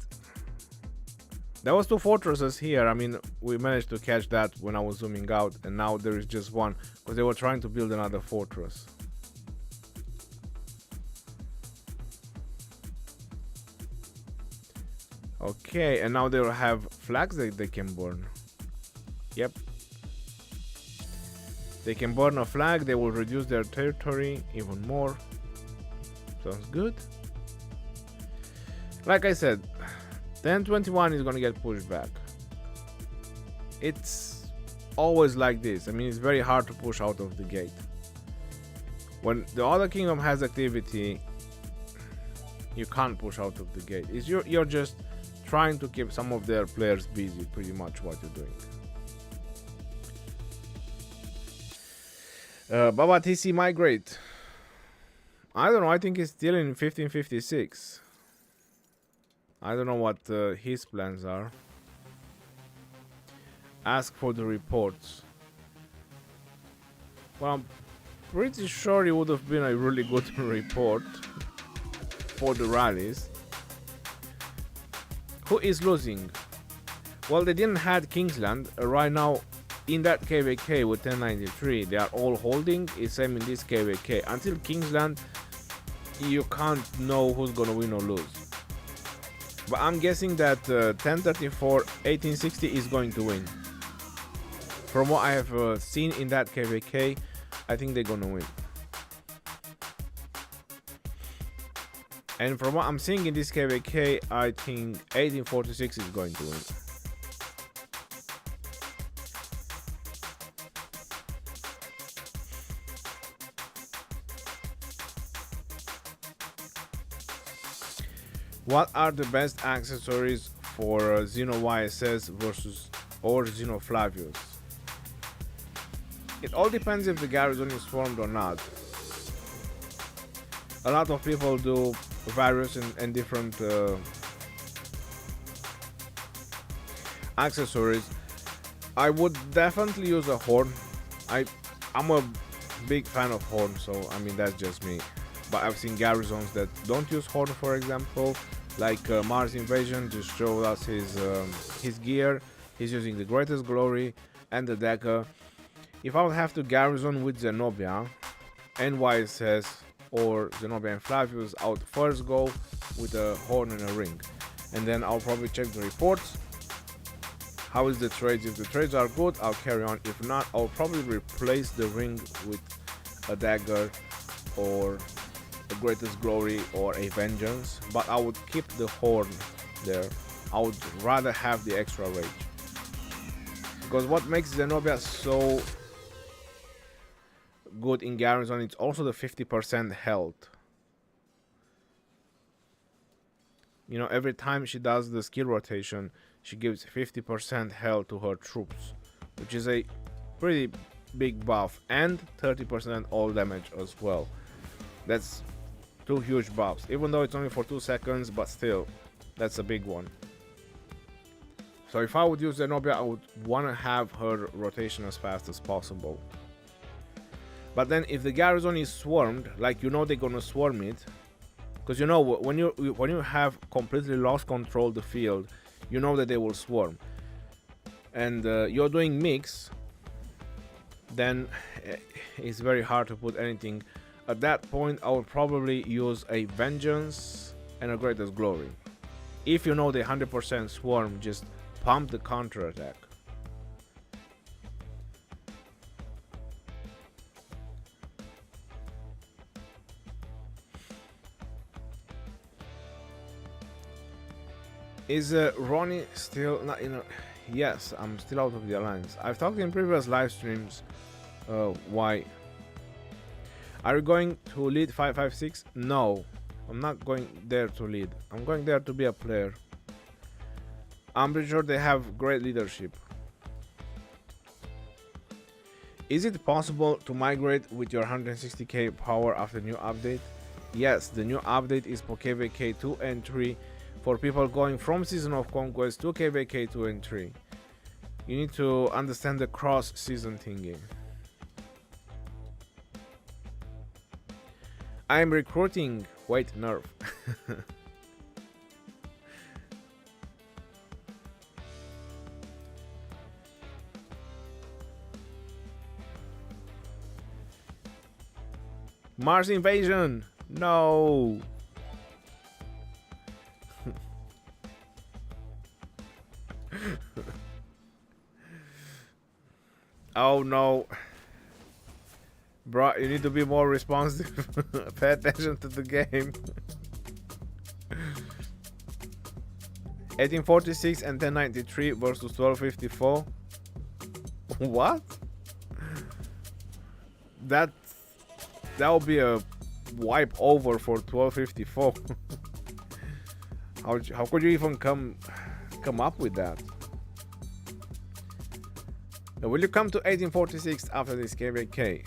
There was two fortresses here. I mean, we managed to catch that when I was zooming out, and now there is just one because they were trying to build another fortress. Okay, and now they will have flags that they can burn. Yep. They can burn a flag, they will reduce their territory even more. Sounds good. Like I said, 1021 is gonna get pushed back. It's always like this. I mean, it's very hard to push out of the gate. When the other kingdom has activity, you can't push out of the gate. It's you're just trying to keep some of their players busy, pretty much what you're doing. Baba TC migrate. I don't know, I think he's still in 1556. I don't know what his plans are. Ask for the reports. Well, I'm pretty sure it would have been a really good report for the rallies. Who is losing? Well, they didn't have Kingsland. Right now, in that KVK with 1093, they are all holding. It's same in this KVK. Until Kingsland, you can't know who's gonna win or lose. But I'm guessing that 1034 1860 is going to win. From what I have seen in that KVK, I think they're gonna win. And from what I'm seeing in this KVK, I think 1846 is going to win. What are the best accessories for Xeno YSS versus or Xeno Flavius? It all depends if the garrison is formed or not. A lot of people do various and different accessories. I would definitely use a horn. I'm a big fan of horn, so I mean that's just me. But I've seen garrisons that don't use horn, for example, like Mars Invasion just showed us his gear. He's using the Greatest Glory and the dagger. If I would have to garrison with Zenobia and YSS or Zenobia and Flavius, I would first go with a horn and a ring, and then I'll probably check the reports. How is the trades? If the trades are good, I'll carry on. If not, I'll probably replace the ring with a dagger or the Greatest Glory or a Vengeance, but I would keep the horn there. I would rather have the extra rage, because what makes Zenobia so good in garrison, it's also the 50% health. You know, every time she does the skill rotation, she gives 50% health to her troops, which is a pretty big buff, and 30% all damage as well. That's two huge buffs, even though it's only for 2 seconds, but still, that's a big one. So if I would use Zenobia, I would want to have her rotation as fast as possible. But then if the garrison is swarmed, like, you know, they're gonna swarm it, because you know when you have completely lost control of the field, you know that they will swarm, and you're doing mix, then it's very hard to put anything. At that point, I would probably use a Vengeance and a Greatest Glory. If you know the 100% swarm, just pump the counter attack. Is Ronnie still not, you know? Yes, I'm still out of the alliance. I've talked in previous live streams why. Are you going to lead 556? No, I'm not going there to lead. I'm going there to be a player. I'm pretty sure they have great leadership. Is it possible to migrate with your 160k power after new update? Yes, the new update is for KVK 2 and 3 for people going from Season of Conquest to KVK 2 and 3. You need to understand the cross season thingy. I'm recruiting. Wait, nerf. Mars Invasion. No. Oh no. Bro, you need to be more responsive. Pay attention to the game. 1846 and 1093 versus 1254. What? That will be a wipe over for 1254. How could you even come up with that? Now, will you come to 1846 after this KVK?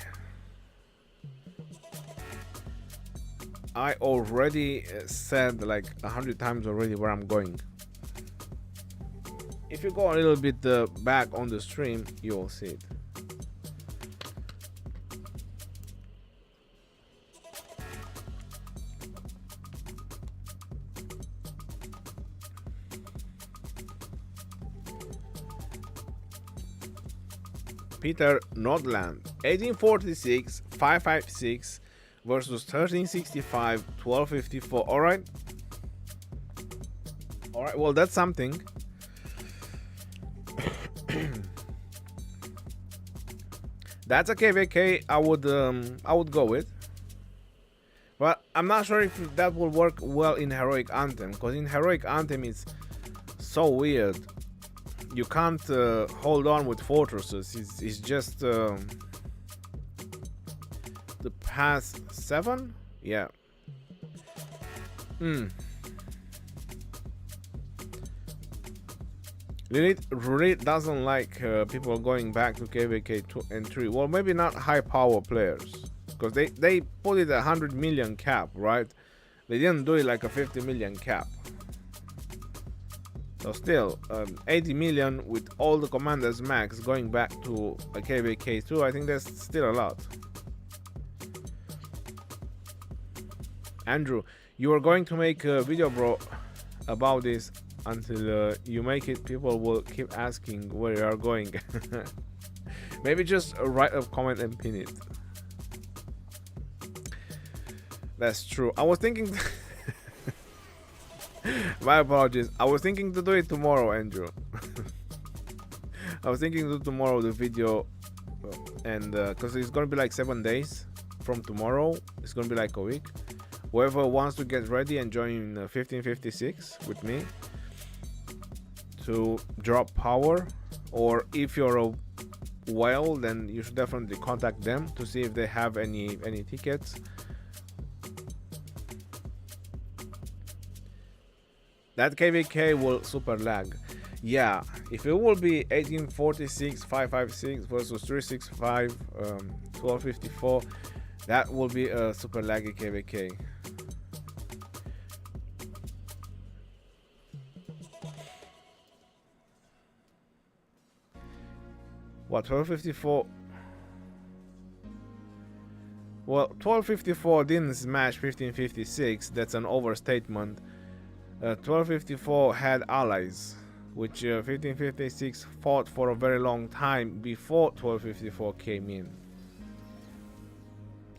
I already said like 100 times already where I'm going. If you go a little bit back on the stream, you will see it. Peter Nordland, 1846, 556 versus 1365, 1254. All right. Well, that's something. That's a KVK I would go with, but I'm not sure if that will work well in Heroic Anthem, because in Heroic Anthem it's so weird. You can't hold on with fortresses. It's just the past 7. Yeah. Lilith really doesn't like people going back to KVK 2 and 3. Well, maybe not high power players, because they put it at 100 million cap, right? They didn't do it like a 50 million cap. So still, 80 million with all the commanders max going back to a KVK 2, I think that's still a lot. Andrew, you are going to make a video, bro, about this. Until you make it, people will keep asking where you are going. Maybe just write a comment and pin it. That's true. I was thinking my apologies. I was thinking to do it tomorrow, Andrew. I was thinking to do tomorrow the video, and because it's gonna be like 7 days from tomorrow, it's gonna be like a week. Whoever wants to get ready and join 1556 with me to drop power, or if you're a whale, then you should definitely contact them to see if they have any tickets. That KVK will super lag. Yeah, if it will be 1846 556 versus 365 1254, that will be a super laggy KVK. What, 1254? Well, 1254 didn't smash 1556. That's an overstatement. 1254 had allies, which 1556 fought for a very long time before 1254 came in.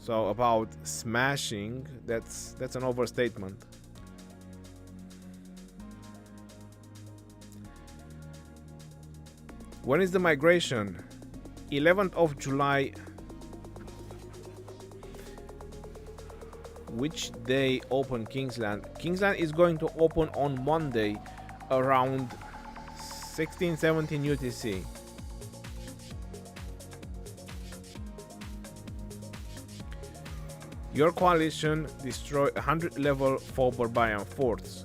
So about smashing, that's an overstatement. When is the migration? 11th of July. Which day open Kingsland? Kingsland is going to open on Monday around 16-17 UTC. Your coalition destroyed 100 level 4 barbarian forts.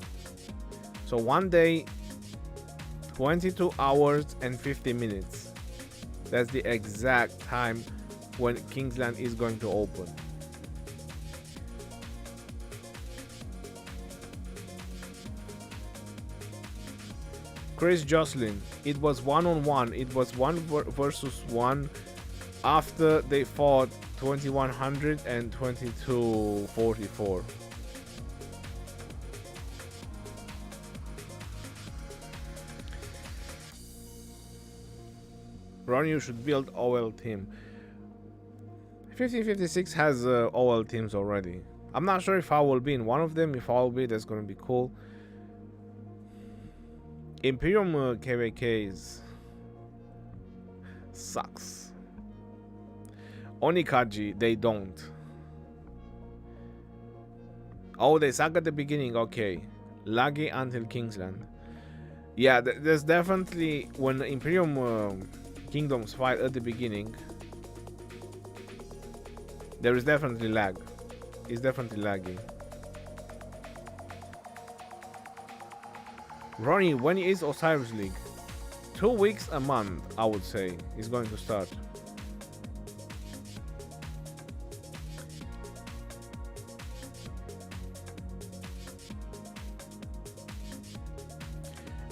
So one day, 22 hours and 50 minutes. That's the exact time when Kingsland is going to open. Chris Jocelyn, it was 1-on-1. It was 1 versus 1 after they fought 2100 and 2244. Ron, you should build OL team. 1556 has OL teams already. I'm not sure if I will be in one of them. If I will be, that's gonna be cool. Imperium KVKs sucks. Onikaji, they don't. Oh, they suck at the beginning. Okay, laggy until Kingsland. Yeah, there's definitely, when Imperium kingdoms fight at the beginning, there is definitely lag. It's definitely laggy. Ronnie, when is Osiris League? 2 weeks a month, I would say, is going to start.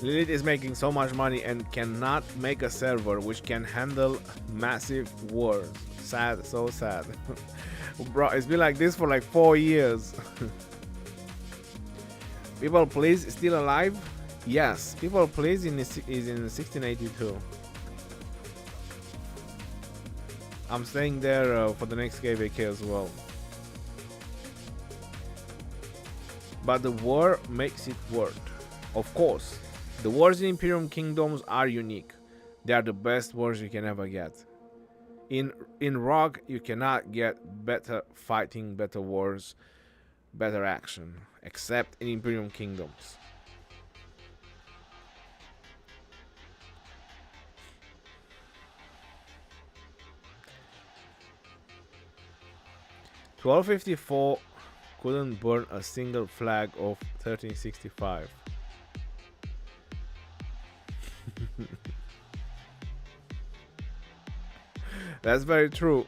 Lilith is making so much money and cannot make a server which can handle massive wars. Sad, so sad. Bro, it's been like this for like 4 years. People Please still alive? Yes, People Please is in 1682. I'm staying there for the next KVK as well. But the war makes it worth. Of course, the wars in Imperium Kingdoms are unique. They are the best wars you can ever get. In RoK, you cannot get better fighting, better wars, better action, except in Imperium Kingdoms. "1254 couldn't burn a single flag of 1365. That's very true.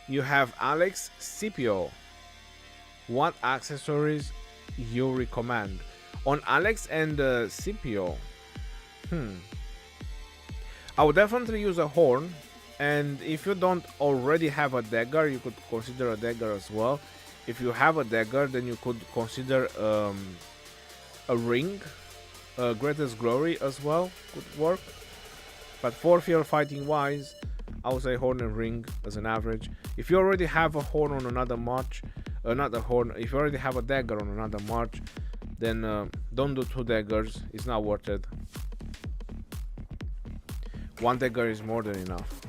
You have Alex Scipio. What accessories you recommend? On Alex and Scipio, I would definitely use a horn. And if you don't already have a dagger, you could consider a dagger as well. If you have a dagger, then you could consider a ring. Greatest Glory as well could work. But for field fighting wise, I would say horn and ring as an average. If you already have a horn on another march, not a horn, if you already have a dagger on another march, then don't do 2 daggers, it's not worth it. 1 dagger is more than enough.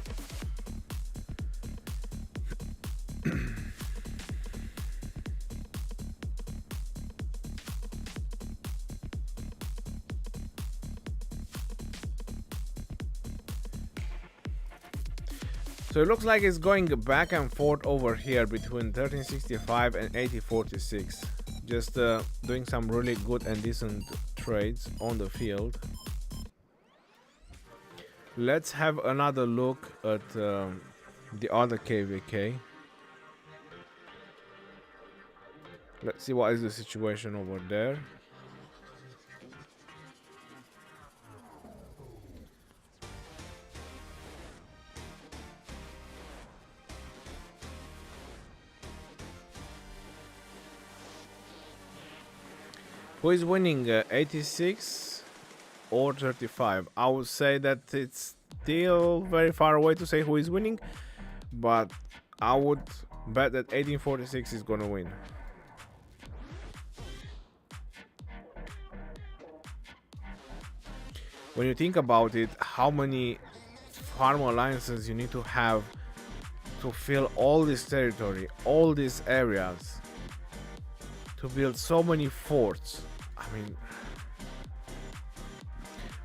So it looks like it's going back and forth over here between 1365 and 1846. Just doing some really good and decent trades on the field. Let's have another look at the other KVK. Let's see what is the situation over there. Who is winning, 86 or 35? I would say that it's still very far away to say who is winning, but I would bet that 1846 is gonna win. When you think about it, how many farm alliances you need to have to fill all this territory, all these areas, to build so many forts. I mean,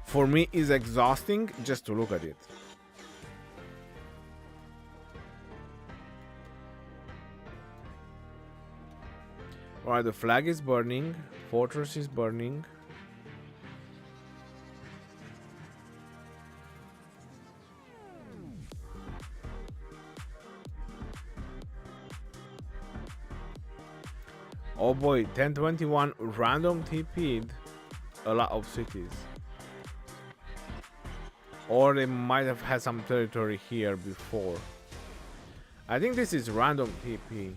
for me it's exhausting just to look at it. Alright, the flag is burning, fortress is burning. Oh boy, 1021 random TP'd a lot of cities. Or they might have had some territory here before. I think this is random TP.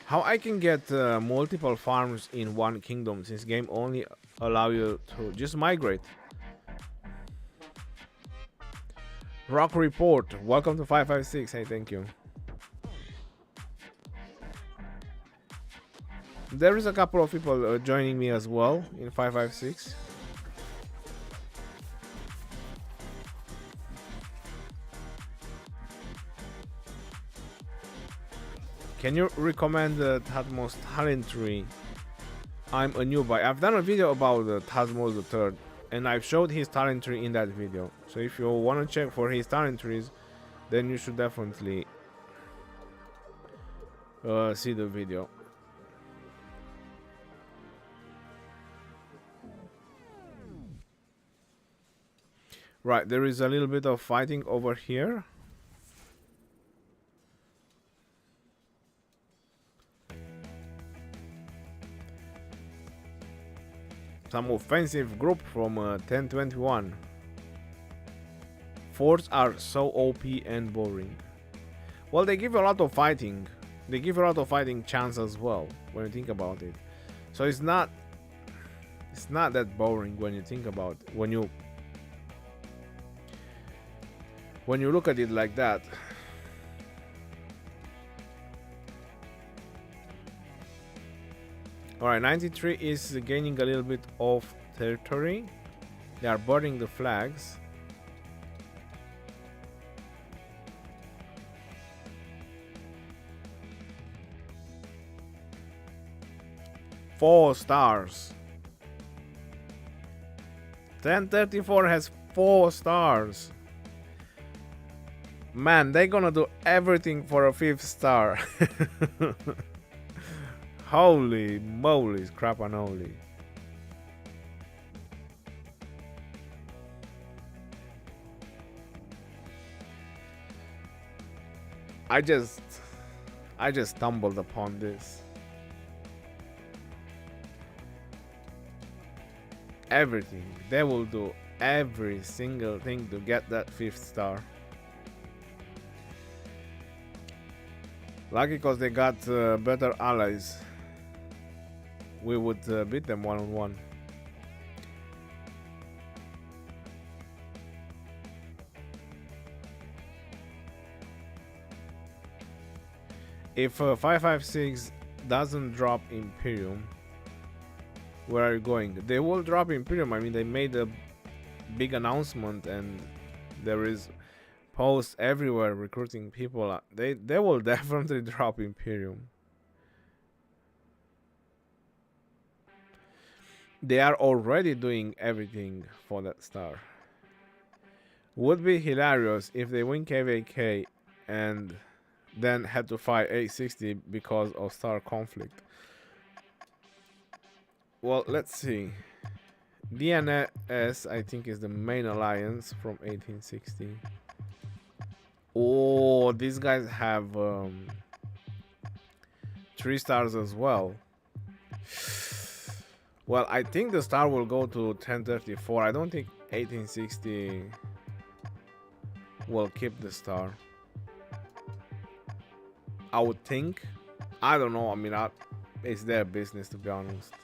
How I can get multiple farms in one kingdom, since game only allow you to just migrate. RoK report, welcome to 556. Hey, thank you. There is a couple of people joining me as well in 556. Can you recommend the Thutmose talent tree? I'm a newbie. I've done a video about the Thutmose III, and I've showed his talent tree in that video. So if you want to check for his talent trees, then you should definitely see the video. Right, there is a little bit of fighting over here. Some offensive group from 1021. Forts are so OP and boring. Well, they give a lot of fighting. They give a lot of fighting chance as well when you think about it. So it's not that boring when you think about it. When you look at it like that. Alright, 93 is gaining a little bit of territory. They are burning the flags. Four stars. 1034 has 4 stars. Man, they're gonna do everything for a 5th star. Holy moly, crapanoli. I just stumbled upon this. Everything. They will do every single thing to get that 5th star. Lucky because they got better allies. We would beat them 1-on-1. If 556 doesn't drop Imperium, where are you going? They will drop Imperium. I mean, they made a big announcement and there is posts everywhere recruiting people. They will definitely drop Imperium. They are already doing everything for that star. Would be hilarious if they win KVK and then had to fight 860 because of star conflict. Well, let's see. DNS, I think, is the main alliance from 1860. Oh, these guys have 3 stars as well. Well, I think the star will go to 1034. I don't think 1860 will keep the star. I would think. I don't know. I mean, it's their business, to be honest.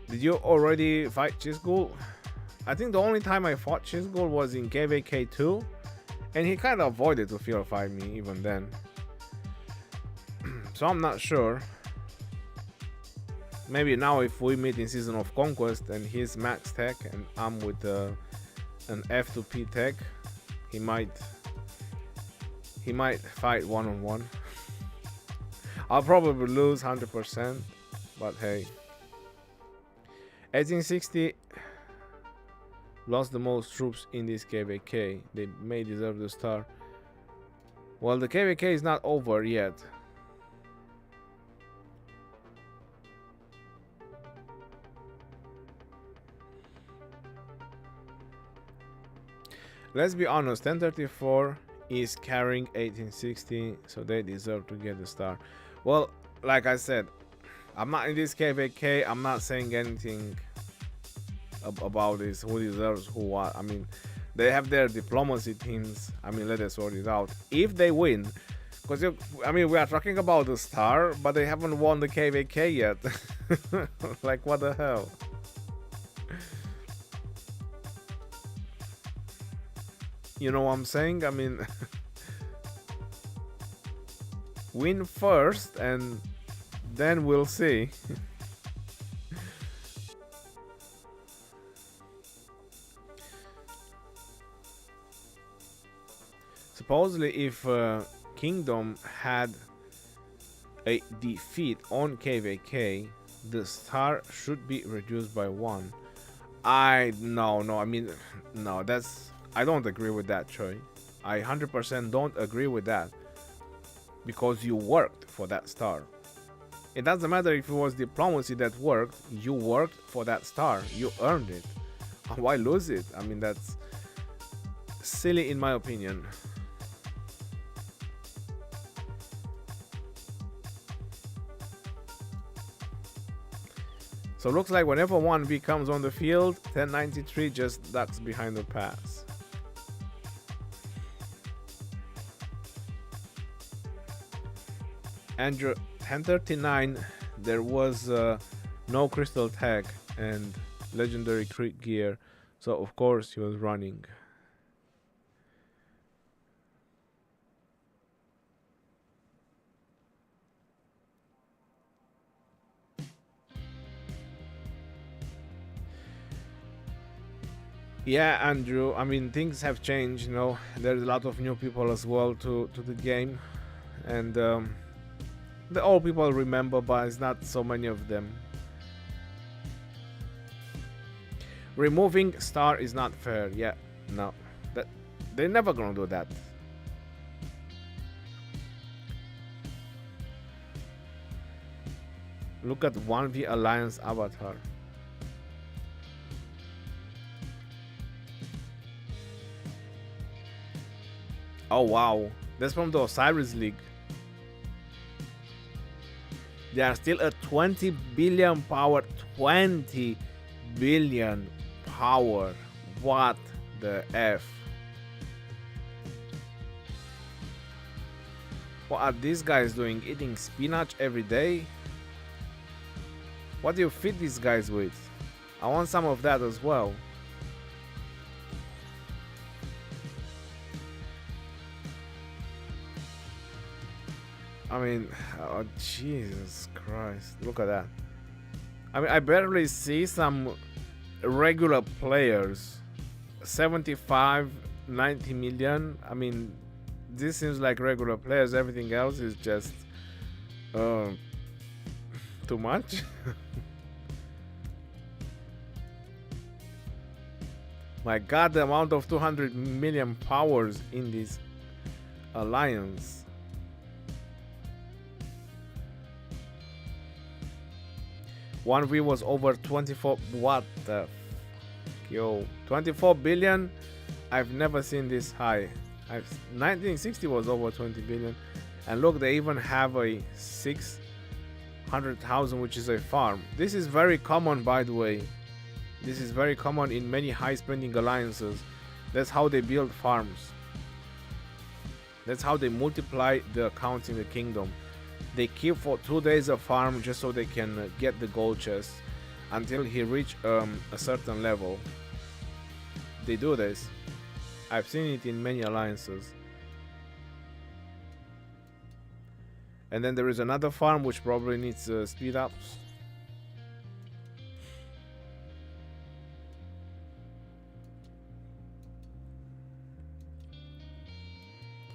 Did you already fight Chisgul? I think the only time I fought Chisgul was in KVK 2, and he kind of avoided to field fight me even then. So I'm not sure. Maybe now if we meet in Season of Conquest and he's max tech and I'm with an F2P tech, he might fight 1-on-1. I'll probably lose 100%, but hey. 1860 lost the most troops in this KVK. They may deserve the star. Well, the KVK is not over yet. Let's be honest, 1034 is carrying 1860, so they deserve to get the star. Well, like I said, I'm not in this KVK. I'm not saying anything about this, who deserves who what. I mean, they have their diplomacy teams. I mean, let us sort it out. If they win, because I mean, we are talking about the star, but they haven't won the KVK yet. Like, what the hell? You know what I'm saying? I mean, win first and then we'll see. Supposedly, if Kingdom had a defeat on KVK, the star should be reduced by 1. I mean, no, I don't agree with that, Choi. I 100% don't agree with that. Because you worked for that star. It doesn't matter if it was diplomacy that worked, you worked for that star. You earned it. Why lose it? I mean, that's silly in my opinion. So looks like whenever 1V comes on the field, 1093 just ducks behind the pass. Andrew, 1039, there was no crystal tag and legendary crit gear, so of course he was running. Yeah, Andrew, I mean, things have changed, you know. There's a lot of new people as well to the game, and the old people remember, but it's not so many of them. Removing star is not fair. Yeah, no, They're never gonna do that. Look at 1v Alliance avatar. Oh wow, that's from the Osiris League. They are still at 20 billion power. 20 billion power. What the F? What are these guys doing? Eating spinach every day? What do you feed these guys with? I want some of that as well. I mean, oh, Jesus Christ. Look at that. I mean, I barely see some regular players. 75, 90 million. I mean, this seems like regular players. Everything else is just too much. My God, the amount of 200 million powers in this alliance. One V was over 24. What the yo, 24 billion. I've never seen this high. 1960 was over 20 billion, and look, they even have a 600,000, which is a farm. This is very common, by the way. This is very common in many high spending alliances. That's how they build farms. That's how they multiply the accounts in the kingdom. They keep for 2 days a farm just so they can get the gold chest until he reach a certain level. They do this. I've seen it in many alliances. And then there is another farm which probably needs speed ups.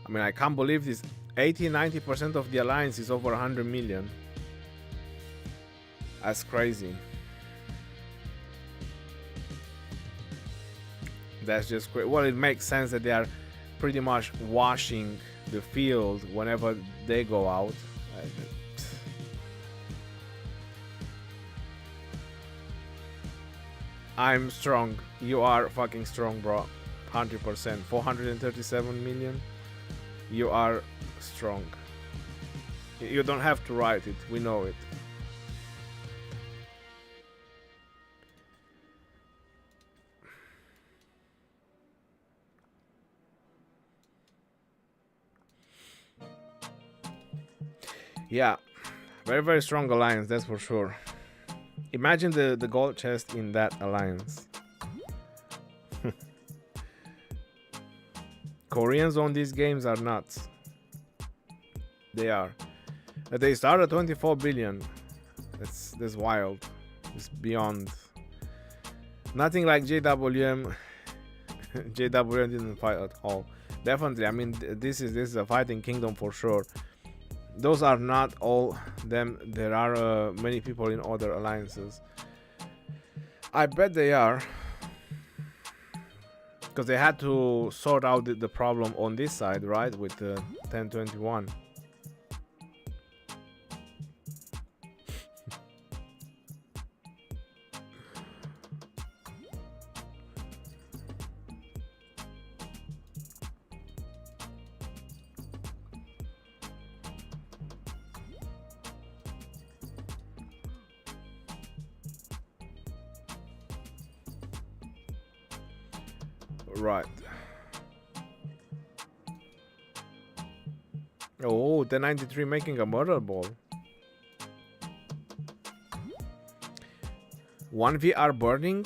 I mean, I can't believe this. 80-90% of the alliance is over 100 million. That's crazy. That's just crazy. Well, it makes sense that they are pretty much washing the field whenever they go out. I'm strong. You are fucking strong, bro. 100%. 437 million. You are strong. You don't have to write it. We know it. Yeah, very, very strong alliance, that's for sure. Imagine the gold chest in that alliance. Koreans on these games are nuts. They are. They start at 24 billion. That's wild. It's beyond. Nothing like JWM. JWM didn't fight at all. Definitely. I mean, this is a fighting kingdom for sure. Those are not all them. There are many people in other alliances. I bet they are. Because they had to sort out the problem on this side, right? With the 1021. Right. Oh, the 93 making a murder ball. 1 VR burning.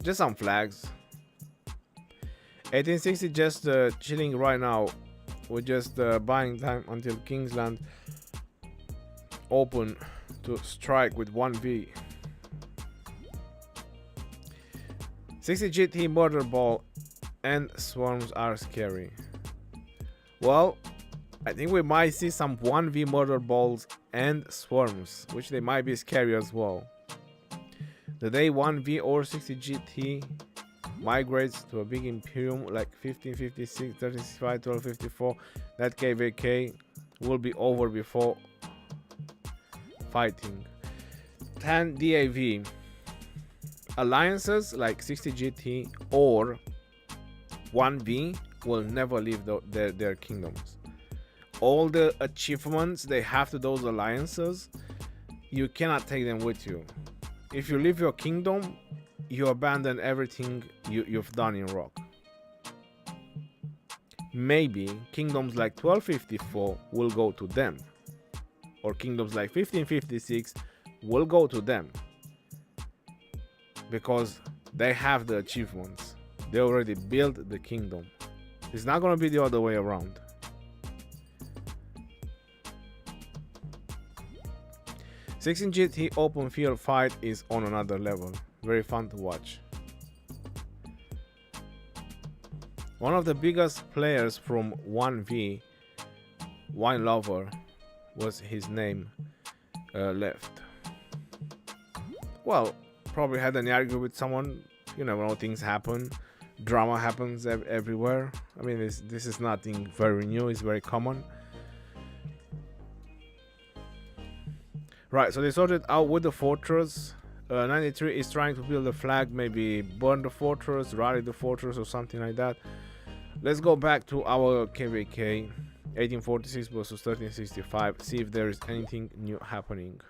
Just some flags. 1860 just chilling right now. We're just buying time until Kingsland open to strike with 1v. 60 GT murder ball and swarms are scary. Well, I think we might see some 1v murder balls and swarms, which they might be scary as well. The day 1v or 60 GT migrates to a big imperium like 1556, 1365, 1254, that KVK will be over before fighting. 10 DAV. Alliances like 60 GT or 1V will never leave their kingdoms. All the achievements they have to those alliances, you cannot take them with you. If you leave your kingdom, you abandon everything you've done in RoK. Maybe kingdoms like 1254 will go to them, or kingdoms like 1556 will go to them, because they have the achievements. They already built the kingdom. It's not going to be the other way around. "16 GT open field fight is on another level. Very fun to watch." One of the biggest players from 1V, Wine Lover was his name, left. Well, probably had an argument with someone. You never know, things happen. Drama happens everywhere. I mean, this is nothing very new. It's very common. Right, so they sorted out with the fortress. 93 is trying to build a flag, maybe burn the fortress, rally the fortress, or something like that. Let's go back to our KVK 1846 versus 1365, see if there is anything new happening.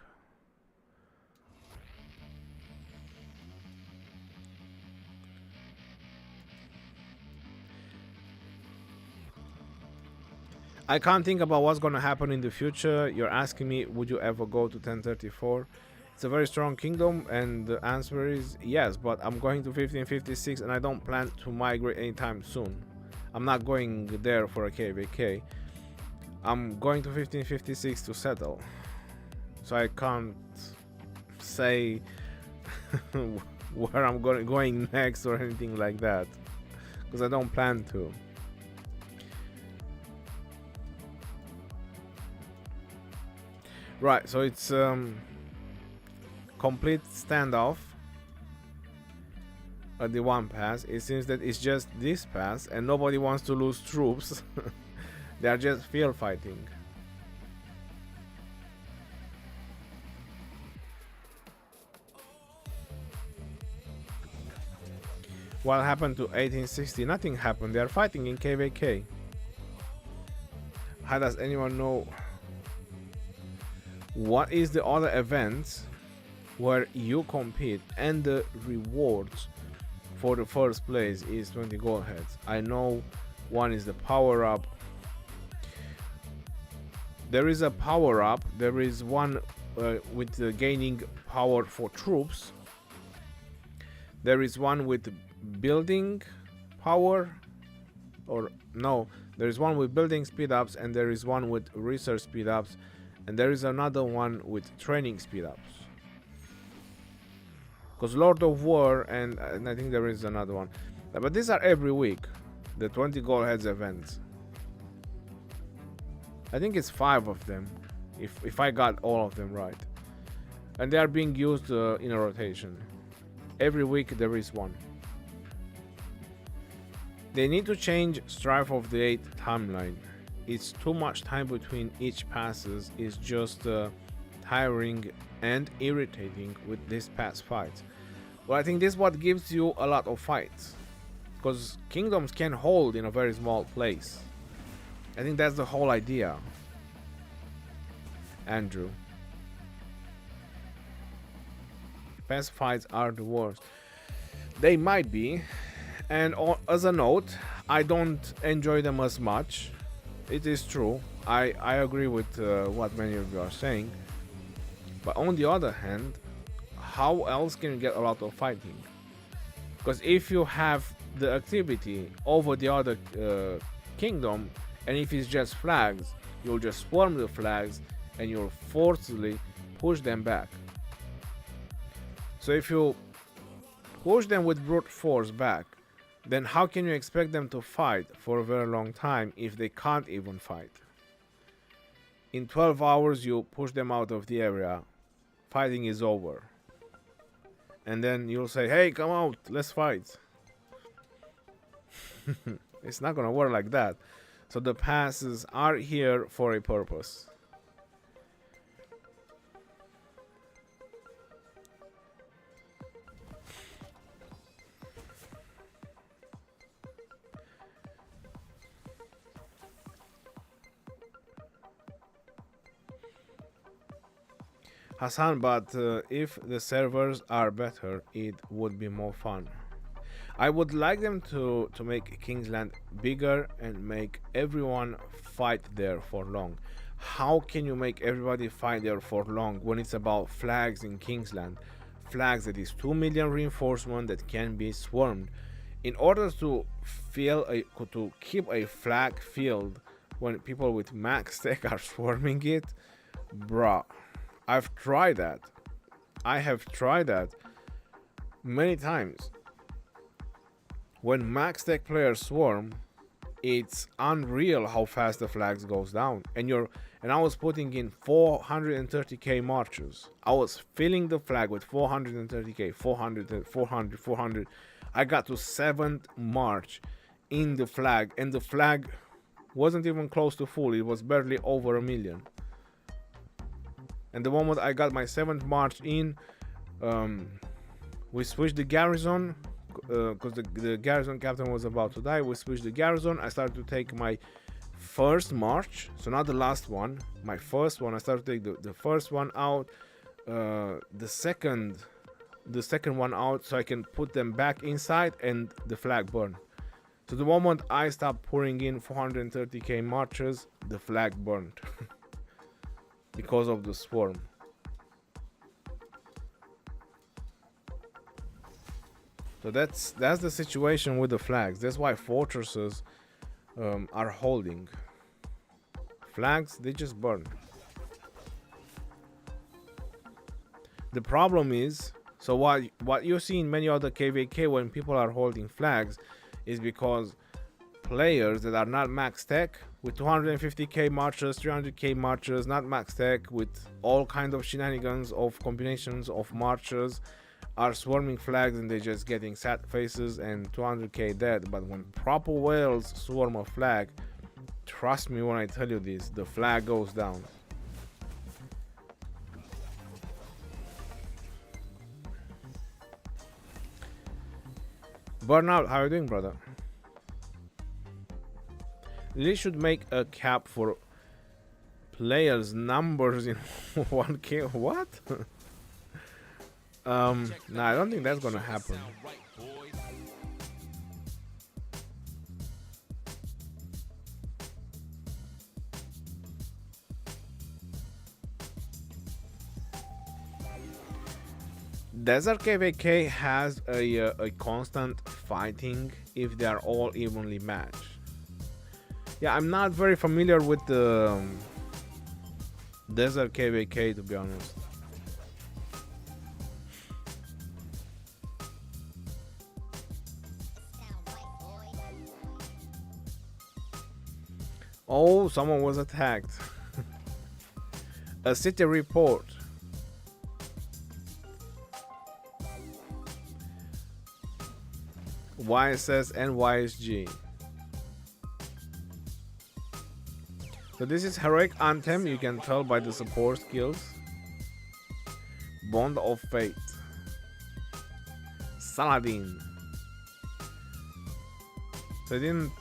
I can't think about what's gonna happen in the future. You're asking me, would you ever go to 1034? It's a very strong kingdom, and the answer is yes, but I'm going to 1556 and I don't plan to migrate anytime soon. I'm not going there for a KVK. I'm going to 1556 to settle. So I can't say where I'm going next or anything like that, because I don't plan to. Right, so it's complete standoff at the one pass. It seems that it's just this pass and nobody wants to lose troops. They are just field fighting. What happened to 1860? Nothing happened. They are fighting in KVK. How does anyone know what is the other event where you compete and the rewards for the first place is 20 gold heads? I know one is the power up. There is a power up. There is one with gaining power for troops. There is one with building power, or no, there is one with building speed ups, and there is one with research speed ups, and there is another one with training speed ups. Because Lord of War and I think there is another one, but these are every week, the 20 gold heads events. I think it's 5 of them, if I got all of them right, and they are being used in a rotation. Every week there is one. They need to change Strife of the 8 timeline. It's too much time between each passes. It's just tiring and irritating with this pass fight. Well, I think this is what gives you a lot of fights, because kingdoms can hold in a very small place. I think that's the whole idea, Andrew. Pass fights are the worst. They might be, and as a note, I don't enjoy them as much. It is true. I agree with what many of you are saying. But on the other hand, how else can you get a lot of fighting? Because if you have the activity over the other kingdom, and if it's just flags, you'll just swarm the flags and you'll forcibly push them back. So if you push them with brute force back, then how can you expect them to fight for a very long time if they can't even fight? In 12 hours you push them out of the area, fighting is over. And then you'll say, hey, come out, let's fight. It's not gonna work like that. So the passes are here for a purpose. Hassan, but if the servers are better, it would be more fun. I would like them to make Kingsland bigger and make everyone fight there for long. How can you make everybody fight there for long when it's about flags in Kingsland? Flags that is 2 million reinforcement that can be swarmed. In order to keep a flag field when people with max tech are swarming it, bruh. I've tried that. I have tried that many times. When max tech players swarm, it's unreal how fast the flags goes down. And I was putting in 430k marches. I was filling the flag with 430k, 400. I got to 7th march in the flag, and the flag wasn't even close to full. It was barely over a million. And the moment I got my 7th march in, we switched the garrison, because the garrison captain was about to die. We switched the garrison. I started to take my first march, so not the last one, my first one. I started to take the first one out, the second one out, so I can put them back inside, and the flag burned. So the moment I stopped pouring in 430k marches, the flag burned. Because of the swarm. So that's the situation with the flags. That's why fortresses are holding. Flags, they just burn. The problem is, so what you see in many other KVK when people are holding flags is because players that are not max tech with 250k marches, 300k marches, not max tech, with all kind of shenanigans of combinations of marches, are swarming flags, and they're just getting sad faces and 200k dead. But when proper whales swarm a flag, trust me when I tell you this, the flag goes down. Burnout, how are you doing, brother? They should make a cap for players' numbers in 1K. What? Nah, I don't think that's gonna happen. Desert KVK has a constant fighting if they are all evenly matched. Yeah, I'm not very familiar with the Desert KVK, to be honest. Oh, someone was attacked. A city report. YSS and YSG. So this is heroic Anthem, you can tell by the support skills. Bond of Fate. Saladin. So I didn't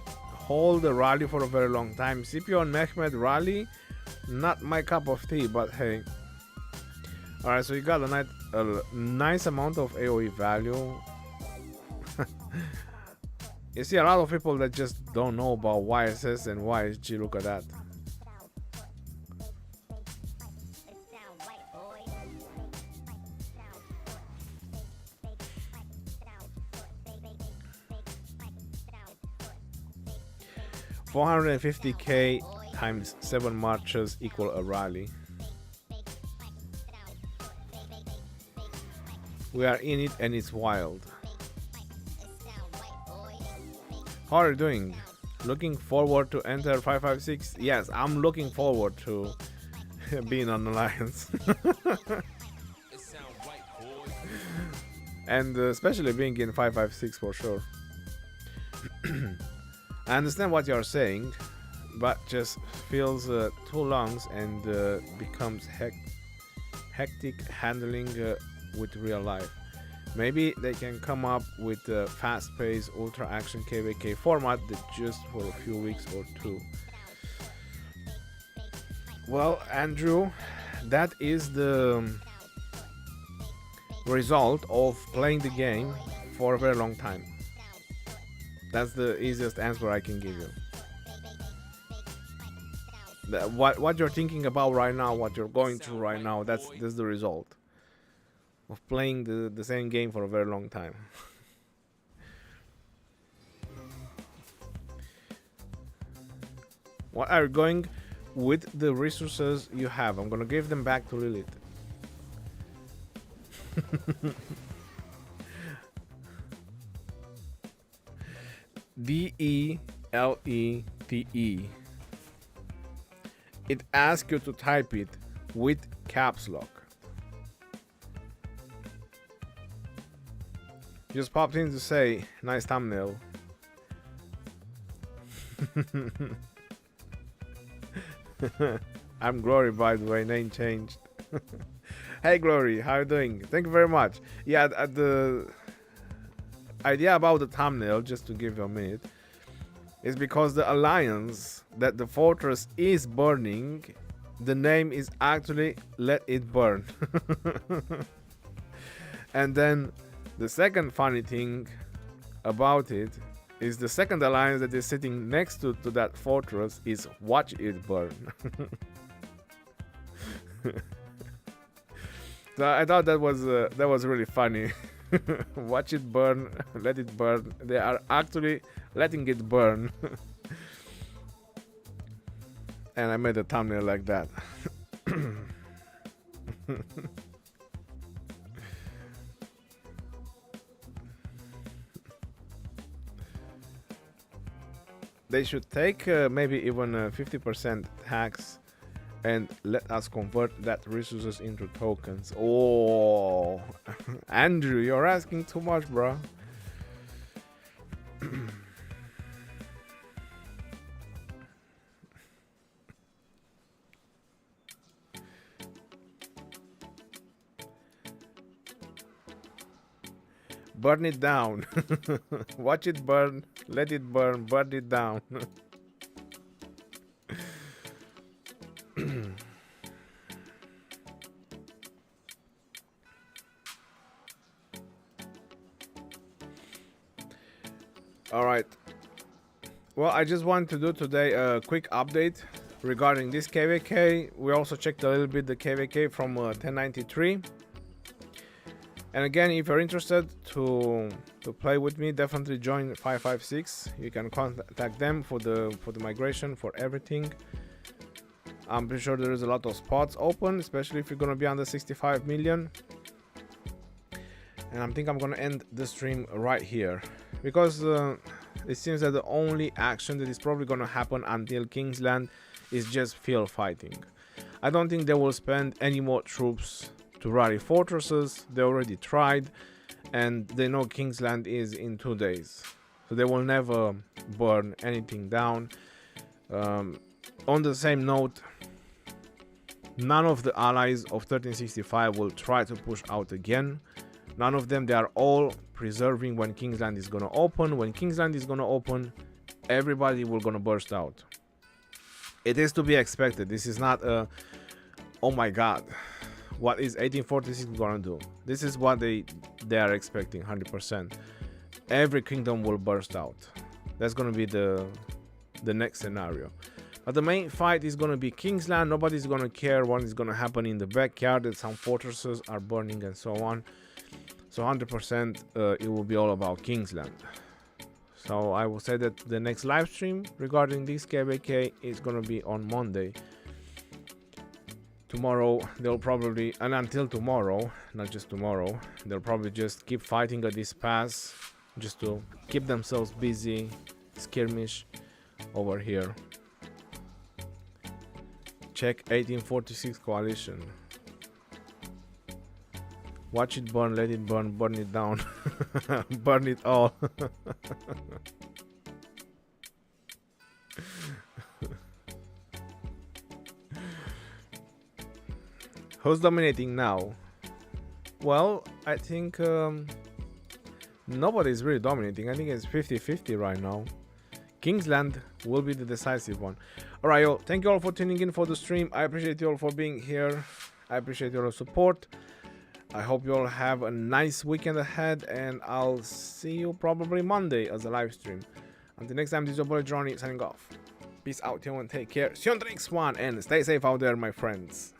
hold the rally for a very long time. Scipio and Mehmet rally, not my cup of tea, but hey. Alright, so you got a nice amount of AoE value. You see a lot of people that just don't know about YSS and YSG. Look at that. $450k times 7 marches equal a rally. We are in it and it's wild. How are you doing? Looking forward to enter 556? Yes, I'm looking forward to being on Alliance. And especially being in 556 for sure. I understand what you're saying, but just feels too long and becomes hectic handling with real life. Maybe they can come up with a fast-paced ultra action KVK format that just for a few weeks or two. Well, Andrew, that is the result of playing the game for a very long time. That's the easiest answer I can give you. What you're thinking about right now, what you're going through right now, that's the result of playing the same game for a very long time. What are you going with the resources you have? I'm gonna give them back to Lilith. DELETE. It asks you to type it with caps lock. Just popped in to say, nice thumbnail. I'm Glory, by the way, name changed. Hey Glory, how you doing? Thank you very much. Yeah, the idea about the thumbnail, just to give you a minute, is because the alliance that the fortress is burning, the name is actually Let It Burn. And then the second funny thing about it is the second alliance that is sitting next to that fortress is Watch It Burn. So I thought that was really funny. Watch it burn, let it burn. They are actually letting it burn. And I made a thumbnail like that. They should take maybe even 50% tax and let us convert that resources into tokens. Oh, Andrew, you're asking too much, bro. Burn it down. Watch it burn, let it burn it down. All right. Well, I just want to do today a quick update regarding this KVK. We also checked a little bit the KVK from 1093. And again, if you're interested to play with me, definitely join 556. You can contact them for the migration, for everything. I'm pretty sure there is a lot of spots open, especially if you're gonna be under 65 million. And I think I'm gonna end the stream right here because it seems that the only action that is probably gonna happen until Kingsland is just field fighting. I don't think they will spend any more troops to rally fortresses. They already tried, and they know Kingsland is in 2 days, so they will never burn anything down. On the same note, none of the allies of 1365 will try to push out again. None of them. They are all preserving when Kingsland is gonna open. When Kingsland is gonna open, everybody will gonna burst out. It is to be expected. This is not a, oh my god, what is 1846 gonna do? This is what they are expecting, 100%. Every kingdom will burst out. That's gonna be the next scenario. But the main fight is gonna be Kingsland. Nobody's gonna care what is gonna happen in the backyard, that some fortresses are burning and so on. So 100% it will be all about Kingsland. So I will say that the next live stream regarding this KVK is gonna be on Monday. Tomorrow they'll probably, and until tomorrow, not just tomorrow, they'll probably just keep fighting at this pass just to keep themselves busy, skirmish over here. Check 1846 coalition. Watch it burn, let it burn it down. Burn it all. Who's dominating now? Well, I think nobody's really dominating. I think it's 50-50 right now. Kingsland will be the decisive one. Alright, y'all. Thank you all for tuning in for the stream. I appreciate you all for being here. I appreciate your support. I hope you all have a nice weekend ahead, and I'll see you probably Monday as a live stream. Until next time, this is your boy Johnny signing off. Peace out, y'all, and take care. See you on the next one, and stay safe out there, my friends.